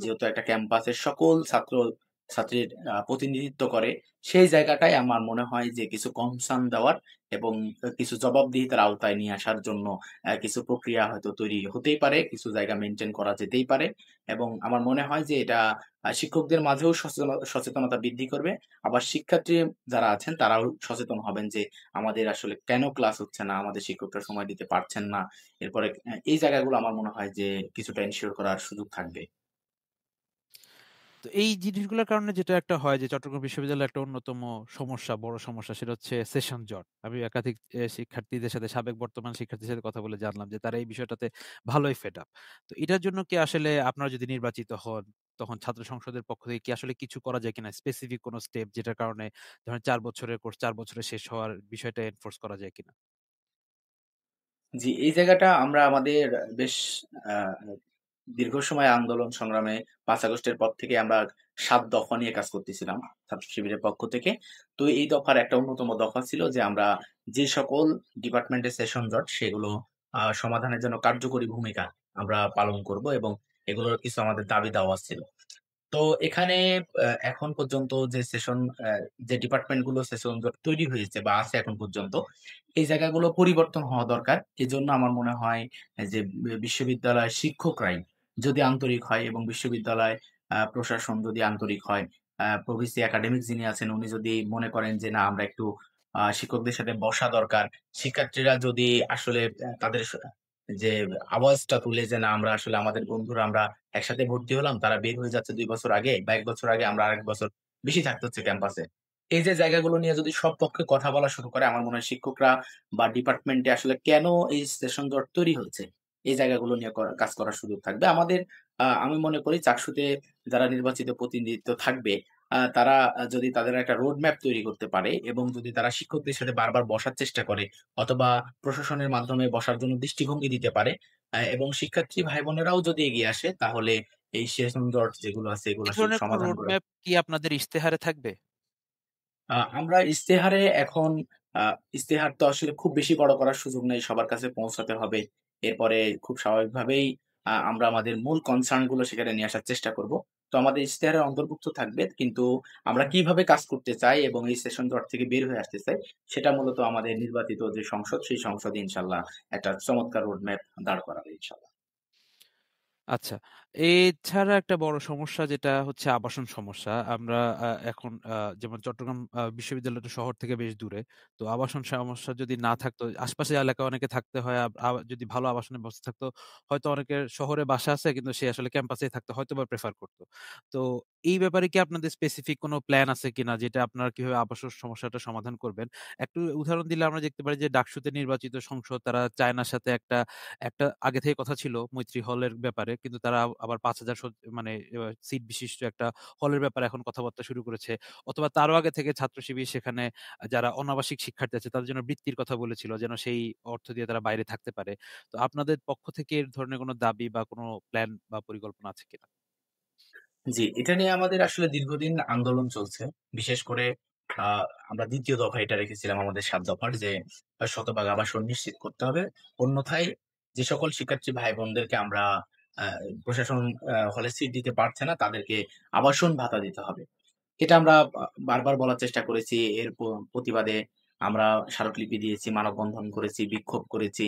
যেহেতু একটা ক্যাম্পাসের সকল ছাত্রীর প্রতিনিধিত্ব করে, সেই জায়গাটায় আমার মনে হয় যে কিছু কনসার্ন দেওয়ার এবং কিছু জবাবদিহিতার আওতায় নিয়ে আসার জন্য কিছু প্রক্রিয়া হয়তো তৈরি হতেই পারে, কিছু জায়গা মেইনটেইন করা যেতেই পারে, এবং আমার মনে হয় যে এটা শিক্ষকদের মাঝেও সচেতনতা বৃদ্ধি করবে। আবার শিক্ষার্থী যারা আছেন তারাও সচেতন হবেন যে আমাদের আসলে কেন ক্লাস হচ্ছে না, আমাদের শিক্ষকরা সময় দিতে পারছেন না। এরপরে এই জায়গাগুলো আমার মনে হয় যে কিছুটা এনশিওর করার সুযোগ থাকবে। তো এই জিনিসগুলোর কারণে যেটা একটা হয় যে চট্টগ্রাম বিশ্ববিদ্যালয়ের একটা অন্যতম সমস্যা, বড় সমস্যা সেটা হচ্ছে সেশন জট। আমি একাধিক শিক্ষার্থীদের সাথে, সাবেক বর্তমান শিক্ষার্থীদের সাথে কথা বলে জানলাম যে তারা এই বিষয়টাতে ভালোই ফেড আপ। তো এটার জন্য কি আসলে আপনারা যদি নির্বাচিত হন, তখন ছাত্র সংসদের পক্ষ থেকে কি আসলে কিছু করা যায় কিনা? স্পেসিফিক কোন স্টেপ যেটার কারণে ধরেন ৪ বছরের কোর্স ৪ বছরে শেষ হওয়ার বিষয়টা এনফোর্স করা যায় কিনা? জি, এই জায়গাটা আমরা আমাদের বেশ আ দীর্ঘ সময় আন্দোলন সংগ্রামে ৫ আগস্টের পর থেকে আমরা ৭ দফা নিয়ে কাজ করতেছিলাম ছাত্র শিবিরের পক্ষ থেকে। তো এই দফার একটা অন্যতম দফা ছিল যে আমরা যে সকল ডিপার্টমেন্টের সেশন জট সেগুলো সমাধানের জন্য কার্যকরী ভূমিকা আমরা পালন করব, এবং এগুলোর কিছু আমাদের দাবি-দাওয়া ছিল। তো এখানে এখন পর্যন্ত যে সেশন যে ডিপার্টমেন্ট গুলো সেশন জট তৈরি হয়েছে বা আছে এখন পর্যন্ত, এই জায়গাগুলো পরিবর্তন হওয়া দরকার। এজন্য আমার মনে হয় যে বিশ্ববিদ্যালয়ের শিক্ষকরাই যদি আন্তরিক হয়, এবং বিশ্ববিদ্যালয় প্রশাসন যদি আন্তরিক হয়, প্রভিসি একাডেমিক যিনি আছেন উনি যদি মনে করেন যে না, আমরা একটু শিক্ষকদের সাথে বসা দরকার। শিক্ষার্থীরা যদি আসলে তাদের যে আওয়াজটা তুলে যে না, আমরা আসলে আমাদের বন্ধুরা আমরা একসাথে ভর্তি হলাম, তারা বের হয়ে যাচ্ছে ২ বছর আগে বা ১ বছর আগে, আমরা আরেক বছর বেশি থাকতে হচ্ছে ক্যাম্পাসে। এই যে জায়গাগুলো নিয়ে যদি সব পক্ষে কথা বলা শুরু করে, আমার মনে হয় শিক্ষকরা বা ডিপার্টমেন্টে আসলে কেন এই সেশন জট তৈরি হচ্ছে, এই জায়গাগুলো নিয়ে কাজ করার সুযোগ থাকবে। আমাদের আমি মনে করি চাকসুতে যারা নির্বাচিত প্রতিনিধিত্ব থাকবে, তারা যদি তাদের একটা রোড ম্যাপ তৈরি করতে পারে, এবং যদি তারা শিক্ষকদের সাথে বারবার বসার চেষ্টা করে, অথবা প্রশাসনের মাধ্যমে বসার জন্য দৃষ্টিভঙ্গি দিতে পারে, এবং শিক্ষার্থী ভাই বোনেরাও যদি এগিয়ে আসে, তাহলে এই সেশন জট যেগুলো আছে এগুলো এই আসলে ধরনের কোন সমাধান রোড করা। ম্যাপ কি আপনাদের ইশতেহারে থাকবে? আমরা ইশতেহারে এখন আ ইশতেহার তো আসলে খুব বেশি বড় করার সুযোগ নেই। সবার কাছে পৌঁছাতে হবে। এরপরে খুব স্বাভাবিকভাবেই আমরা আমাদের মূল কনসার্ন গুলো সেখানে নিয়ে আসার চেষ্টা করব। তো আমাদের ইশতেহারে অন্তর্ভুক্ত থাকবে। কিন্তু আমরা কিভাবে কাজ করতে চাই এবং এই সেশন জট থেকে বের হয়ে আসতে চাই, সেটা মূলত আমাদের নির্বাচিত যে সংসদ, সেই সংসদে ইনশাআল্লাহ একটা চমৎকার রোড ম্যাপ দাঁড় করাবে ইনশাআল্লাহ। আচ্ছা। এছাড়া একটা বড় সমস্যা যেটা হচ্ছে আবাসন সমস্যা। আমরা এখন যেমন চট্টগ্রাম বিশ্ববিদ্যালয়টা শহর থেকে বেশ দূরে। তো আবাসন সমস্যা যদি না থাকতো, আশপাশের এলাকায় অনেকে থাকতে হয়। যদি ভালো আবাসনের ব্যবস্থা থাকতো, হয়তো অনেকের শহরে বাসা আছে কিন্তু সে আসলে ক্যাম্পাসেই থাকতে হয়তোবা প্রেফার করত। তো এই ব্যাপারে কি আপনাদের স্পেসিফিক কোনো প্ল্যান আছে কিনা যেটা আপনারা কিভাবে আবাসন সমস্যাটা সমাধান করবেন? একটু উদাহরণ দিলে আমরা দেখতে পারি যে ডাকসুতে নির্বাচিত সংসদ তারা চায়নার সাথে একটা একটা আগে থেকে কথা ছিল মৈত্রী হলের ব্যাপারে। কিন্তু তারা আবার ৫,০০০ মানে সিট বিশিষ্ট একটা হলের ব্যাপারে এখন কথাবার্তা শুরু করেছে। অথবা তারও আগে থেকে ছাত্র শিবির সেখানে যারা অনাবাসিক শিক্ষার্থী আছে তাদের জন্য বৃত্তির কথা বলেছিল যেন সেই অর্থ দিয়ে তারা বাইরে থাকতে পারে। তো আপনাদের পক্ষ থেকে এর ধরনের কোনো দাবি বা কোনো প্ল্যান বা পরিকল্পনা আছে কিনা? জি, এটা নিয়ে আমাদের আসলে দীর্ঘদিন আন্দোলন চলছে। বিশেষ করে আ আমরা ২য় দফা এটা রেখেছিলাম আমাদের ৭ দফার যে শতভাগ আবাসন নিশ্চিত করতে হবে। অন্যথায় যে সকল শিক্ষার্থী ভাই-বোনদেরকে আমরা আ প্রশাসন হলে সিট দিতে পারছে না, তাদেরকে আবাসন ভাতা দিতে হবে। এটা আমরা বারবার বলার চেষ্টা করেছি। এর প্রতিবাদে আমরা স্মারকলিপি দিয়েছি, মানববন্ধন করেছি, বিক্ষোভ করেছি।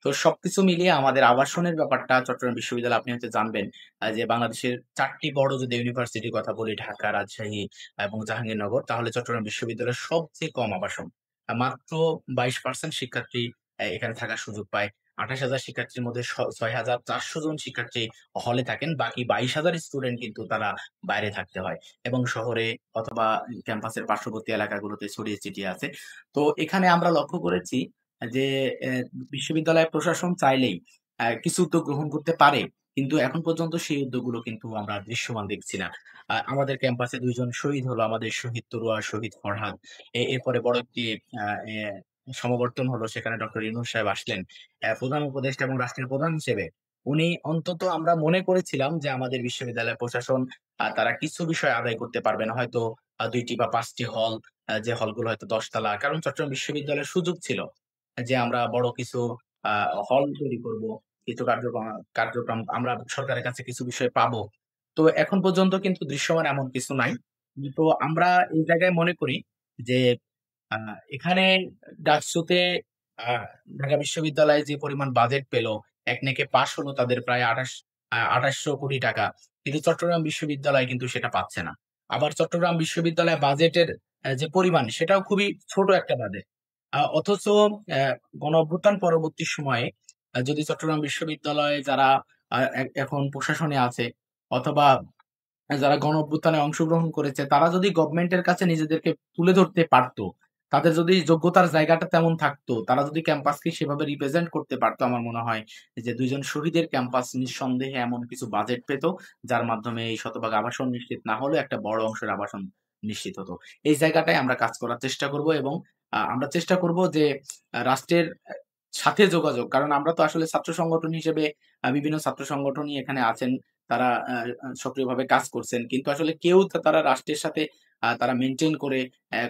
তো সবকিছু মিলিয়ে আমাদের আবাসনের ব্যাপারটা চট্টগ্রাম বিশ্ববিদ্যালয় আপনি হয়তো জানবেন যে বাংলাদেশের ৪ টি বড় যদি ইউনিভার্সিটির কথা বলি ঢাকা, রাজশাহী এবং জাহাঙ্গীরনগর তাহলে চট্টগ্রাম বিশ্ববিদ্যালয়ের সবচেয়ে কম আবাসন। মাত্র ২২% শিক্ষার্থী এখানে থাকার সুযোগ পায়। ২৮,০০০ শিক্ষার্থীর মধ্যে ৬,৪০০ জন শিক্ষার্থী হলে থাকেন। বাকি ২২,০০০ স্টুডেন্ট কিন্তু তারা বাইরে থাকতে হয়। এবং শহরে অথবা ক্যাম্পাসের পার্শ্ববর্তী এলাকাগুলোতে ছড়িয়ে ছিটিয়ে আছে। তো এখানে আমরা লক্ষ্য করেছি যে বিশ্ববিদ্যালয় প্রশাসন চাইলেই কিছু উদ্যোগ গ্রহণ করতে পারে। কিন্তু এখন পর্যন্ত সেই উদ্যোগগুলো কিন্তু আমরা দৃশ্যমান দেখছি না। আমাদের ক্যাম্পাসে ২ জন শহীদ হলো। আমাদের শহীদ তরুয়া, শহীদ ফরহাদ। এরপরে বড় একটি আ এ সমাবর্তন হলো। সেখানে ডক্টর ইউনূস সাহেব আসলেন। প্রধান উপদেষ্টা এবং রাষ্ট্রের প্রধান হিসেবে উনি অন্তত আমরা মনে করেছিলাম যে আমাদের বিশ্ববিদ্যালয় প্রশাসন তারা কিছু বিষয় আদায় করতে পারবে না। হয়তো ২ টি বা ৫ টি হল যে হলগুলো হয়তো ১০ তলা। কারণ চট্টগ্রাম বিশ্ববিদ্যালয়ের সুযোগ ছিল যে আমরা বড় কিছু আ হল তৈরি করব। কিছু কার্যক্রম আমরা সরকারের কাছে কিছু বিষয় পাবো। তো এখন পর্যন্ত কিন্তু দৃশ্যমান এমন কিছু নাই। তো আমরা এই জায়গায় মনে করি যে আ এখানে ডাকসুতে আ ঢাকা বিশ্ববিদ্যালয় যে পরিমাণ বাজেট পেল, একনেকে পাস হলো তাদের প্রায় ২৮০০ কোটি টাকা। কিন্তু চট্টগ্রাম বিশ্ববিদ্যালয় কিন্তু সেটা পাচ্ছে না। আবার চট্টগ্রাম বিশ্ববিদ্যালয় বাজেটের যে পরিমাণ সেটাও খুবই ছোট একটা বাজেট। অথচ গণঅভ্যুত্থান পরবর্তী সময়ে যদি চট্টগ্রাম বিশ্ববিদ্যালয়ে যারা এখন প্রশাসনে আছে অথবা যারা গণঅভ্যুত্থানে অংশগ্রহণ করেছে, তারা যদি গভর্নমেন্টের কাছে নিজেদেরকে তুলে ধরতে পারত, তাদের যদি যোগ্যতার জায়গাটা তেমন থাকতো, তারা যদি ক্যাম্পাসকে সেভাবে রিপ্রেজেন্ট করতে পারত, আমার মনে হয় যে ২ জন শহীদের ক্যাম্পাস নিঃসন্দেহে এমন কিছু বাজেট পেত, যার মাধ্যমে এই শতভাগ আবাসন নিশ্চিত না হলেও একটা বড় অংশের আবাসন নিশ্চিত হতো। এই জায়গাটায় আমরা কাজ করার চেষ্টা করব এবং আমরা চেষ্টা করব যে রাষ্ট্রের সাথে যোগাযোগ। কারণ আমরা তো আসলে ছাত্র সংগঠন হিসেবে বিভিন্ন ছাত্র সংগঠনই এখানে আছেন। তারা সক্রিয়ভাবে কাজ করছেন। কিন্তু আসলে কেউ তারা রাষ্ট্রের সাথে তারা মেইনটেইন করে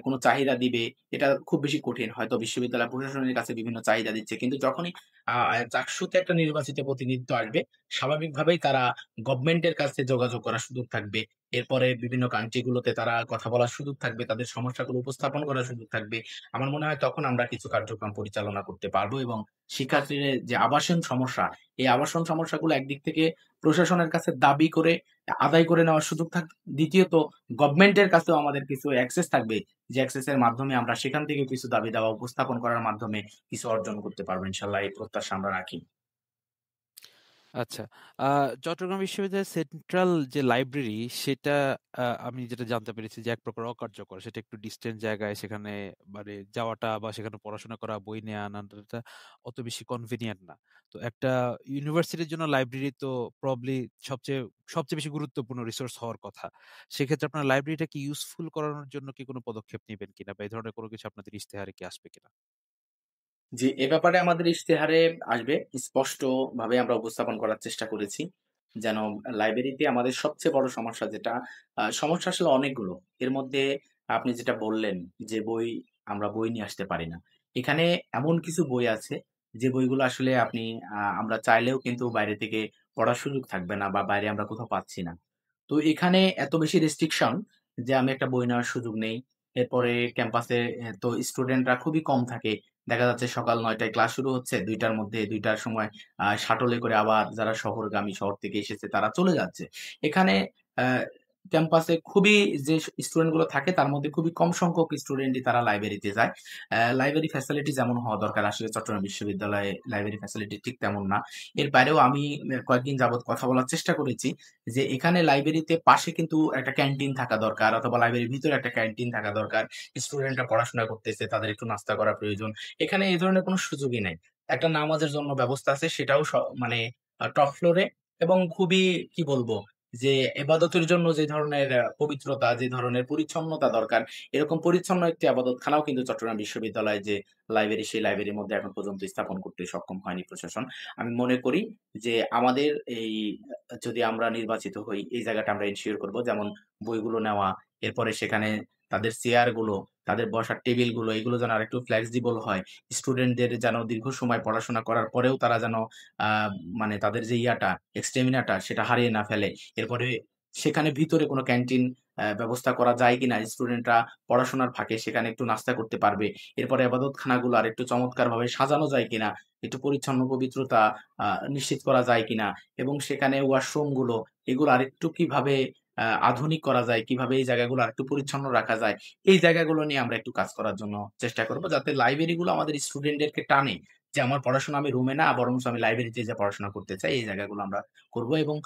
কোন চাহিদা দিবে, এটা খুব বেশি কঠিন। হয়তো বিশ্ববিদ্যালয় প্রশাসনের কাছে বিভিন্ন চাহিদা দিচ্ছে। কিন্তু যখনই আ চাকসুতে একটা নির্বাচিত প্রতিনিধিত্ব আসবে, স্বাভাবিকভাবেই তারা গভর্নমেন্টের কাছে যোগাযোগ করার সুযোগ থাকবে। এরপরে বিভিন্ন কান্ট্রি গুলোতে তারা কথা বলার সুযোগ থাকবে, তাদের সমস্যাগুলো উপস্থাপন করার সুযোগ থাকবে। আমার মনে হয় তখন আমরা কিছু কার্যক্রম পরিচালনা করতে পারবো এবং শিক্ষার্থীদের যে আবাসন সমস্যা, এই আবাসন সমস্যাগুলো একদিক থেকে প্রশাসনের কাছে দাবি করে আদায় করে নেওয়ার সুযোগ দ্বিতীয়ত গভর্নমেন্টের কাছেও আমাদের কিছু অ্যাক্সেস থাকবে। যে অ্যাক্সেস এর মাধ্যমে আমরা সেখান থেকে কিছু দাবি-দাওয়া উপস্থাপন করার মাধ্যমে কিছু অর্জন করতে পারবো। ইনশাআল্লাহ এই প্রত্যাশা আমরা রাখি। আচ্ছা। আ চট্টগ্রাম বিশ্ববিদ্যালয়ের সেন্ট্রাল যে লাইব্রেরি সেটা আমি যেটা জানতে পেরেছি যে এক প্রকার অকার্যকর। সেটা একটু ডিসট্যান্ট জায়গায় সেখানে মানে যাওয়াটা বা সেখানে পড়াশোনা করা, বই নিয়ে আনাটা অত বেশি কনভেনিয়েন্ট না। তো একটা ইউনিভার্সিটির জন্য লাইব্রেরি তো প্রবাবলি সবচেয়ে সবচেয়ে বেশি গুরুত্বপূর্ণ রিসোর্স হওয়ার কথা। সেক্ষেত্রে আপনার লাইব্রেরিটাকে ইউজফুল করানোর জন্য কি কোনো পদক্ষেপ নিবেন কিনা বা এই ধরনের কোনো কিছু আপনাদের ইশতেহারে কি আসবে কিনা? জি, এ ব্যাপারে আমাদের ইশতেহারে আসবে। স্পষ্টভাবে আমরা উপস্থাপন করার চেষ্টা করেছি। যেন লাইব্রেরিতে আমাদের সবচেয়ে বড় সমস্যা যেটা, সমস্যা আসলে অনেকগুলো। এর মধ্যে আপনি যেটা বললেন যে আমরা বই নিয়ে আসতে পারি না। এখানে এমন কিছু বই আছে যে বইগুলো আসলে আমরা চাইলেও কিন্তু বাইরে থেকে পড়ার সুযোগ থাকবে না বা বাইরে আমরা কোথাও পাচ্ছি না। তো এখানে এত বেশি রেস্ট্রিকশন যে আমি একটা বই নেওয়ার সুযোগ নেই। এরপরে ক্যাম্পাসে তো স্টুডেন্টরা খুবই কম থাকে। দেখা যাচ্ছে সকাল ৯ টায় ক্লাস শুরু হচ্ছে। ২ টার মধ্যে ২ টার সময় শাটলে করে আবার যারা শহরগামী শহর থেকে এসেছে তারা চলে যাচ্ছে। এখানে অ্যা ক্যাম্পাসে খুবই যে স্টুডেন্ট গুলো থাকে তার মধ্যে খুবই কম সংখ্যক স্টুডেন্টই তারা লাইব্রেরিতে যায়। লাইব্রেরি ফ্যাসিলিটি যেমন হওয়া দরকার আসলে চট্টগ্রাম বিশ্ববিদ্যালয়ে লাইব্রেরি ফ্যাসিলিটি ঠিক তেমন না। এর বাইরেও আমি কয়েকদিন যাবৎ কথা বলার চেষ্টা করেছি যে এখানে লাইব্রেরিতে পাশে কিন্তু একটা ক্যান্টিন থাকা দরকার অথবা লাইব্রেরির ভিতরে একটা ক্যান্টিন থাকা দরকার। স্টুডেন্টরা পড়াশোনা করতেছে, তাদের একটু নাস্তা করা প্রয়োজন। এখানে এ ধরনের কোনো সুযোগই নাই। একটা নামাজের জন্য ব্যবস্থা আছে সেটাও মানে টপ ফ্লোরে এবং খুবই কি বলবো যে এবাদতের জন্য যে ধরনের পবিত্রতা, যে ধরনের পরিচ্ছন্নতা দরকার, এরকম পরিচ্ছন্ন একটি আবাদতখানাও কিন্তু চট্টগ্রাম বিশ্ববিদ্যালয়ে যে লাইব্রেরি, সেই লাইব্রেরির মধ্যে এখন পর্যন্ত স্থাপন করতে সক্ষম হয়নি প্রশাসন। আমি মনে করি যে আমাদের এই যদি আমরা নির্বাচিত হই, এই জায়গাটা আমরা এনশিওর করব। যেমন বইগুলো নেওয়া, এরপরে সেখানে তাদের চেয়ারগুলো, তাদের বসার টেবিলগুলো এগুলো যেন আরেকটু ফ্লেক্সিবল হয়। স্টুডেন্টদের যেন দীর্ঘ সময় পড়াশোনা করার পরেও তারা যেন আ মানে তাদের যে স্ট্যামিনাটা সেটা হারিয়ে না ফেলে। এরপরে সেখানে ভিতরে কোনো ক্যান্টিন ব্যবস্থা করা যায় কিনা? স্টুডেন্টরা পড়াশোনার ফাঁকে সেখানে একটু নাস্তা করতে পারবে। এরপরে এবাদতখানাগুলো আরেকটু চমৎকারভাবে সাজানো যায় কিনা? একটু পরিচ্ছন্ন পবিত্রতা আ নিশ্চিত করা যায় কিনা? এবং সেখানে ওয়াশরুমগুলো এগুলো আরেকটু কিভাবে আধুনিক করা যায়? কিভাবে এই জায়গাগুলো আরেকটু পরিচ্ছন্ন রাখা যায়? এই জায়গাগুলো নিয়ে আমরা একটু কাজ করার জন্য চেষ্টা করব। যাতে লাইব্রেরিগুলো আমাদের স্টুডেন্টদেরকে টানে। যে আমার পড়াশোনা আমি রুমে না বরঞ্চ আমি লাইব্রেরিতে যেয়ে পড়াশোনা করতে চাই। এই জায়গাগুলো আমরা করব এবং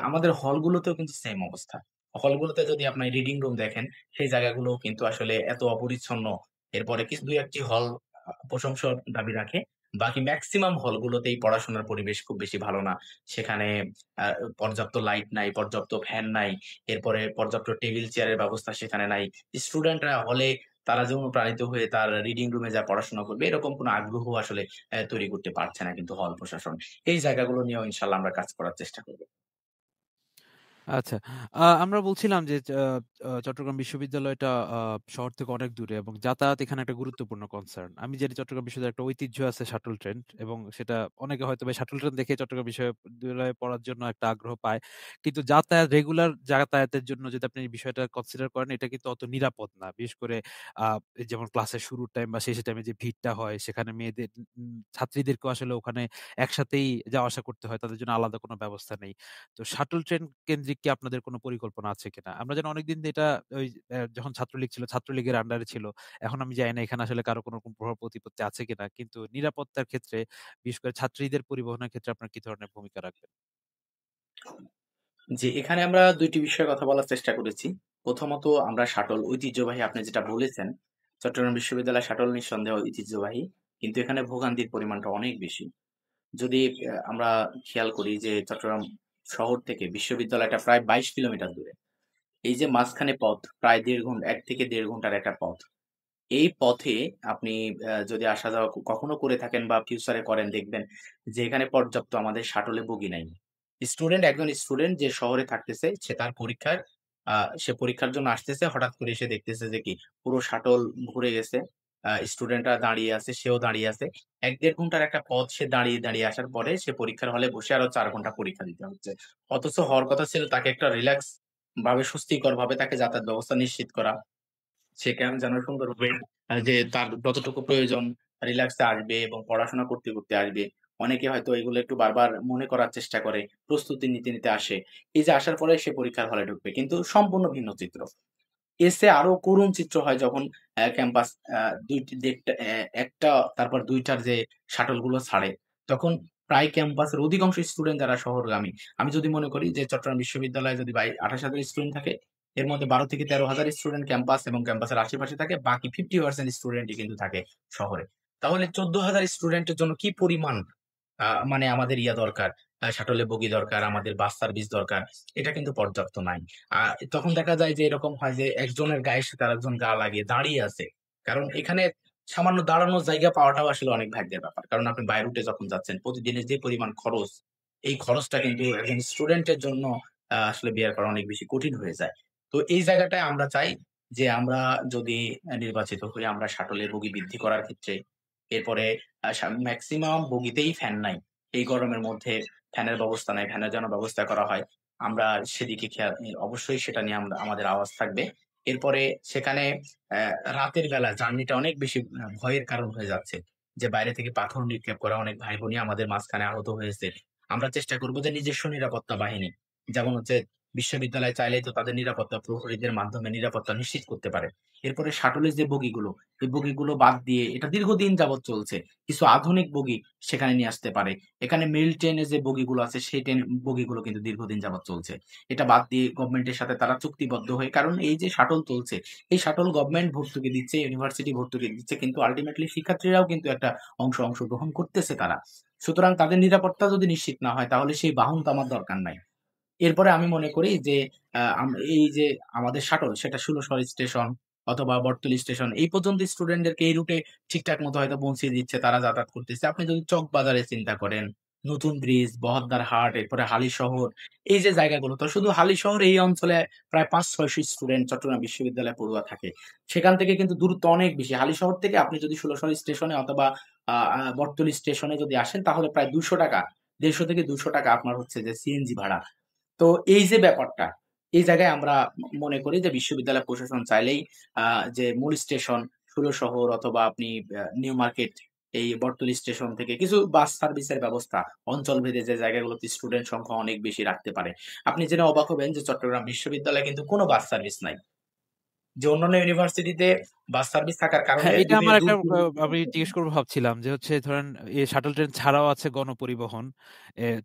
আমাদের হলগুলোতেও কিন্তু সেম অবস্থা। হলগুলোতে যদি আপনার রিডিং রুম দেখেন, সেই জায়গাগুলোও কিন্তু আসলে এত অপরিচ্ছন্ন। এরপরে ২-১ টি হল প্রশংসার দাবি রাখে। বাকি মেক্সিমাম হলগুলোতেই পড়াশোনার পরিবেশ খুব বেশি ভালো না। সেখানে আ পর্যাপ্ত লাইট নাই, পর্যাপ্ত ফ্যান নাই। এরপরে পর্যাপ্ত টেবিল চেয়ারের ব্যবস্থা সেখানে নাই। স্টুডেন্টরা হলে তারা যে অনুপ্রাণিত হয়ে তার রিডিং রুমে যা পড়াশোনা করবে এরকম কোনো আগ্রহ আসলে তৈরি করতে পারছে না কিন্তু হল প্রশাসন। এই জায়গাগুলো নিয়েও ইনশাআল্লাহ আমরা কাজ করার চেষ্টা করব। আচ্ছা। আমরা বলছিলাম যে চট্টগ্রাম বিশ্ববিদ্যালয়টা শহর থেকে অনেক দূরে এবং যাতায়াত এখানে একটা গুরুত্বপূর্ণ কনসার্ন। আমি জানি চট্টগ্রাম বিশ্ববিদ্যালয়ের একটা ঐতিহ্য আছে শাটল ট্রেন এবং সেটা অনেকে হয়তোবা শাটল ট্রেন দেখে চট্টগ্রাম বিশ্ববিদ্যালয়ে পড়ার জন্য একটা আগ্রহ পায়। কিন্তু রেগুলার যাতায়াতের জন্য যদি আপনি এই বিষয়টা কনসিডার করেন এটা কিন্তু অত নিরাপদ না। বিশেষ করে আ যেমন ক্লাসের শুরুর টাইম বা শেষের টাইমে যে ভিড়টা হয় সেখানে মেয়েদের ছাত্রীদেরকেও আসলে ওখানে একসাথেই যাওয়া আসা করতে হয়। তাদের জন্য আলাদা কোনো ব্যবস্থা নেই। তো শাটল ট্রেন কেন্দ্রিক কি আপনাদের কোনো পরিকল্পনা আছে কিনা? আমরা যেন অনেকদিন এটা ওই যখন ছাত্রলীগ ছিল, ছাত্রলীগের আন্ডারে ছিল। এখন আমি জানি না এখানে আসলে কারো কোনো রকম প্রভাব প্রতিপত্তি আছে কিনা। কিন্তু নিরাপত্তার ক্ষেত্রে বিশেষ করে ছাত্রীদের পরিবহনের ক্ষেত্রে আপনারা কি ধরনের ভূমিকা রাখবেন? জি, এখানে আমরা ২ টি বিষয়ে কথা বলার চেষ্টা করেছি। প্রথমত আমরা শাটল ঐতিহ্যবাহী আপনি যেটা বলেছেন, চট্টগ্রাম বিশ্ববিদ্যালয়ের শাটল নিঃসন্দেহে ঐতিহ্যবাহী। কিন্তু এখানে ভোগান্তির পরিমাণটা অনেক বেশি। যদি আমরা খেয়াল করি যে চট্টগ্রাম শহর থেকে বিশ্ববিদ্যালয়টা প্রায় ২২ কিলোমিটার দূরে। এই যে মাঝখানে পথ প্রায় ১.৫ ঘন্টা ১ থেকে ১.৫ ঘন্টার একটা পথ। এই পথে আপনি যদি আসা যাওয়া কখনো করে থাকেন বা ফিউচারে করেন দেখবেন যে এখানে পর্যাপ্ত আমাদের শাটলে বগি নাই। একজন স্টুডেন্ট যে শহরে থাকতেছে সে তার পরীক্ষার আ সে পরীক্ষার জন্য আসতেছে হঠাৎ করে এসে দেখতেছে যে কি পুরো শাটল ভরে গেছে। স্টুডেন্টরা দাঁড়িয়ে আছে, সেও দাঁড়িয়ে আছে। ১-১.৫ ঘন্টার একটা পথ সে দাঁড়িয়ে আসার পরে সে পরীক্ষার হলে বসে আরো ৪ ঘন্টা পরীক্ষা দিতে হচ্ছে। অথচ হওয়ার কথা ছিল তাকে একটা রিল্যাক্স ভাবে স্বস্তিকরভাবে তাকে যাতায়াত ব্যবস্থা নিশ্চিত করা। সে যেন সুন্দরভাবে যে তার যতটুকু প্রয়োজন রিল্যাক্স এ আসবে এবং পড়াশোনা করতে আসবে। অনেকে হয়তো এগুলো একটু বারবার মনে করার চেষ্টা করে, প্রস্তুতি নিতে আসে। এই যে আসার পরে সে পরীক্ষার হলে ঢুকবে। কিন্তু সম্পূর্ণ ভিন্ন চিত্র। এর চেয়ে আরো করুণ চিত্র হয় যখন ক্যাম্পাস ২ টি ১ টা তারপর ২ টার যে শাটল গুলো ছাড়ে, তখন প্রায় ক্যাম্পাসের অধিকাংশ স্টুডেন্ট যারা শহরগামী। আমি যদি মনে করি যে চট্টগ্রাম বিশ্ববিদ্যালয়ে যদি ২৮,০০০ স্টুডেন্ট থাকে, এর মধ্যে ১২ থেকে ১৩,০০০ স্টুডেন্ট ক্যাম্পাস এবং ক্যাম্পাসের আশেপাশে থাকে। বাকি 50% স্টুডেন্টই কিন্তু থাকে শহরে। তাহলে ১৪,০০০ স্টুডেন্টের জন্য কি পরিমাণ মানে আমাদের দরকার, শাটলে বগি দরকার, আমাদের বাস সার্ভিস দরকার। এটা কিন্তু পর্যাপ্ত নাই। আ তখন দেখা যায় যে এরকম হয় যে একজনের গায়ের সাথে আরেকজন গা লাগিয়ে দাঁড়িয়ে আছে। কারণ এখানে সামান্য দাঁড়ানোর জায়গা পাওয়াটাও আসলে অনেক ভাগ্যের ব্যাপার। কারণ আপনি বাই রুটে যখন যাচ্ছেন প্রতিদিনের যে পরিমাণ খরচ, এই খরচটা কিন্তু একজন স্টুডেন্টের জন্য আসলে বিয়ার করা অনেক বেশি কঠিন হয়ে যায়। তো এই জায়গাটায় আমরা চাই যে আমরা যদি নির্বাচিত হই আমরা শাটলের বগি বৃদ্ধি করার ক্ষেত্রে এরপরে মেক্সিমাম বগিতেই ফ্যান নাই। এই গরমের মধ্যে ফ্যানের ব্যবস্থা নাই। ফ্যানের যেন ব্যবস্থা করা হয়। আমরা সেদিকে অবশ্যই সেটা নিয়ে আমাদের আওয়াজ থাকবে। এরপরে সেখানে রাতের বেলা জার্নিটা অনেক বেশি ভয়ের কারণ হয়ে যাচ্ছে। যে বাইরে থেকে পাথর নিক্ষেপ করা, অনেক ভাই-বোনই আমাদের মাঝখানে আহত হয়েছে। আমরা চেষ্টা করব যে নিজস্ব নিরাপত্তা বাহিনী, যেমন হচ্ছে বিশ্ববিদ্যালয় চাইলেই তো তাদের নিরাপত্তা প্রহরীদের মাধ্যমে নিরাপত্তা নিশ্চিত করতে পারে। এরপরে শাটলের যে বগিগুলো, এই বগিগুলো বাদ দিয়ে এটা দীর্ঘদিন যাবৎ চলছে। কিছু আধুনিক বগি সেখানে নিয়ে আসতে পারে। এখানে মেইল ট্রেনের যে বগিগুলো আছে সেই বগিগুলো কিন্তু দীর্ঘদিন যাবৎ চলছে। এটা বাদ দিয়ে গভর্নমেন্টের সাথে তারা চুক্তিবদ্ধ হয়ে, কারণ এই যে শাটল চলছে, এই শাটল গভর্নমেন্ট ভর্তুকি দিচ্ছে, ইউনিভার্সিটি ভর্তুকি দিচ্ছে, কিন্তু আল্টিমেটলি শিক্ষার্থীরাও কিন্তু একটা অংশগ্রহণ করতেছে তারা। সুতরাং তাদের নিরাপত্তা যদি নিশ্চিত না হয় তাহলে সেই বাহন তো আমার দরকার নাই। এরপরে আমি মনে করি যে এই যে আমাদের শাটল সেটা ১৬০০ স্টেশন অথবা বটতলী স্টেশন এই পর্যন্ত স্টুডেন্টদেরকে এই রুটে ঠিকঠাক মতো হয়তো পৌঁছিয়ে দিচ্ছে, তারা যাতায়াত করতেছে। আপনি যদি চকবাজারে চিন্তা করেন, নতুন ব্রিজ, বহদ্দার হাট, এরপরে হালিশহর, এই যে জায়গাগুলো, তো শুধু হালিশহর এই অঞ্চলে প্রায় ৫০০-৬০০ স্টুডেন্ট চট্টগ্রাম বিশ্ববিদ্যালয়ে পড়ুয়া থাকে। সেখান থেকে কিন্তু দূরত্ব অনেক বেশি। হালিশহর থেকে আপনি যদি ১৬০০ স্টেশনে অথবা আ আ বটতলী স্টেশনে যদি আসেন তাহলে প্রায় ৳২০০, ১৫০ থেকে ৳২০০ আপনার হচ্ছে যে সিএনজি ভাড়া। তো এই যে ব্যাপারটা, এই জায়গায় আমরা মনে করি যে বিশ্ববিদ্যালয় প্রশাসন চাইলেই আ যে মূল স্টেশন ষোলশহর অথবা আপনি নিউ মার্কেট, এই বটতলী স্টেশন থেকে কিছু বাস সার্ভিসের ব্যবস্থা অঞ্চলভেদে যে জায়গাগুলোতে স্টুডেন্ট সংখ্যা অনেক বেশি রাখতে পারে। আপনি জেনে অবাক হবেন যে চট্টগ্রাম বিশ্ববিদ্যালয়ে কিন্তু কোন বাস সার্ভিস নাই। যে অন্যান্য ইউনিভার্সিটিতে বাস সার্ভিস থাকার কারণে হ্যাঁ, এটা যদি আমার দূর একটা দূরান্তে আমি জিজ্ঞেস করব ভাবছিলাম যে হচ্ছে ধরেন শাটল ট্রেন ছাড়াও আছে গণপরিবহন,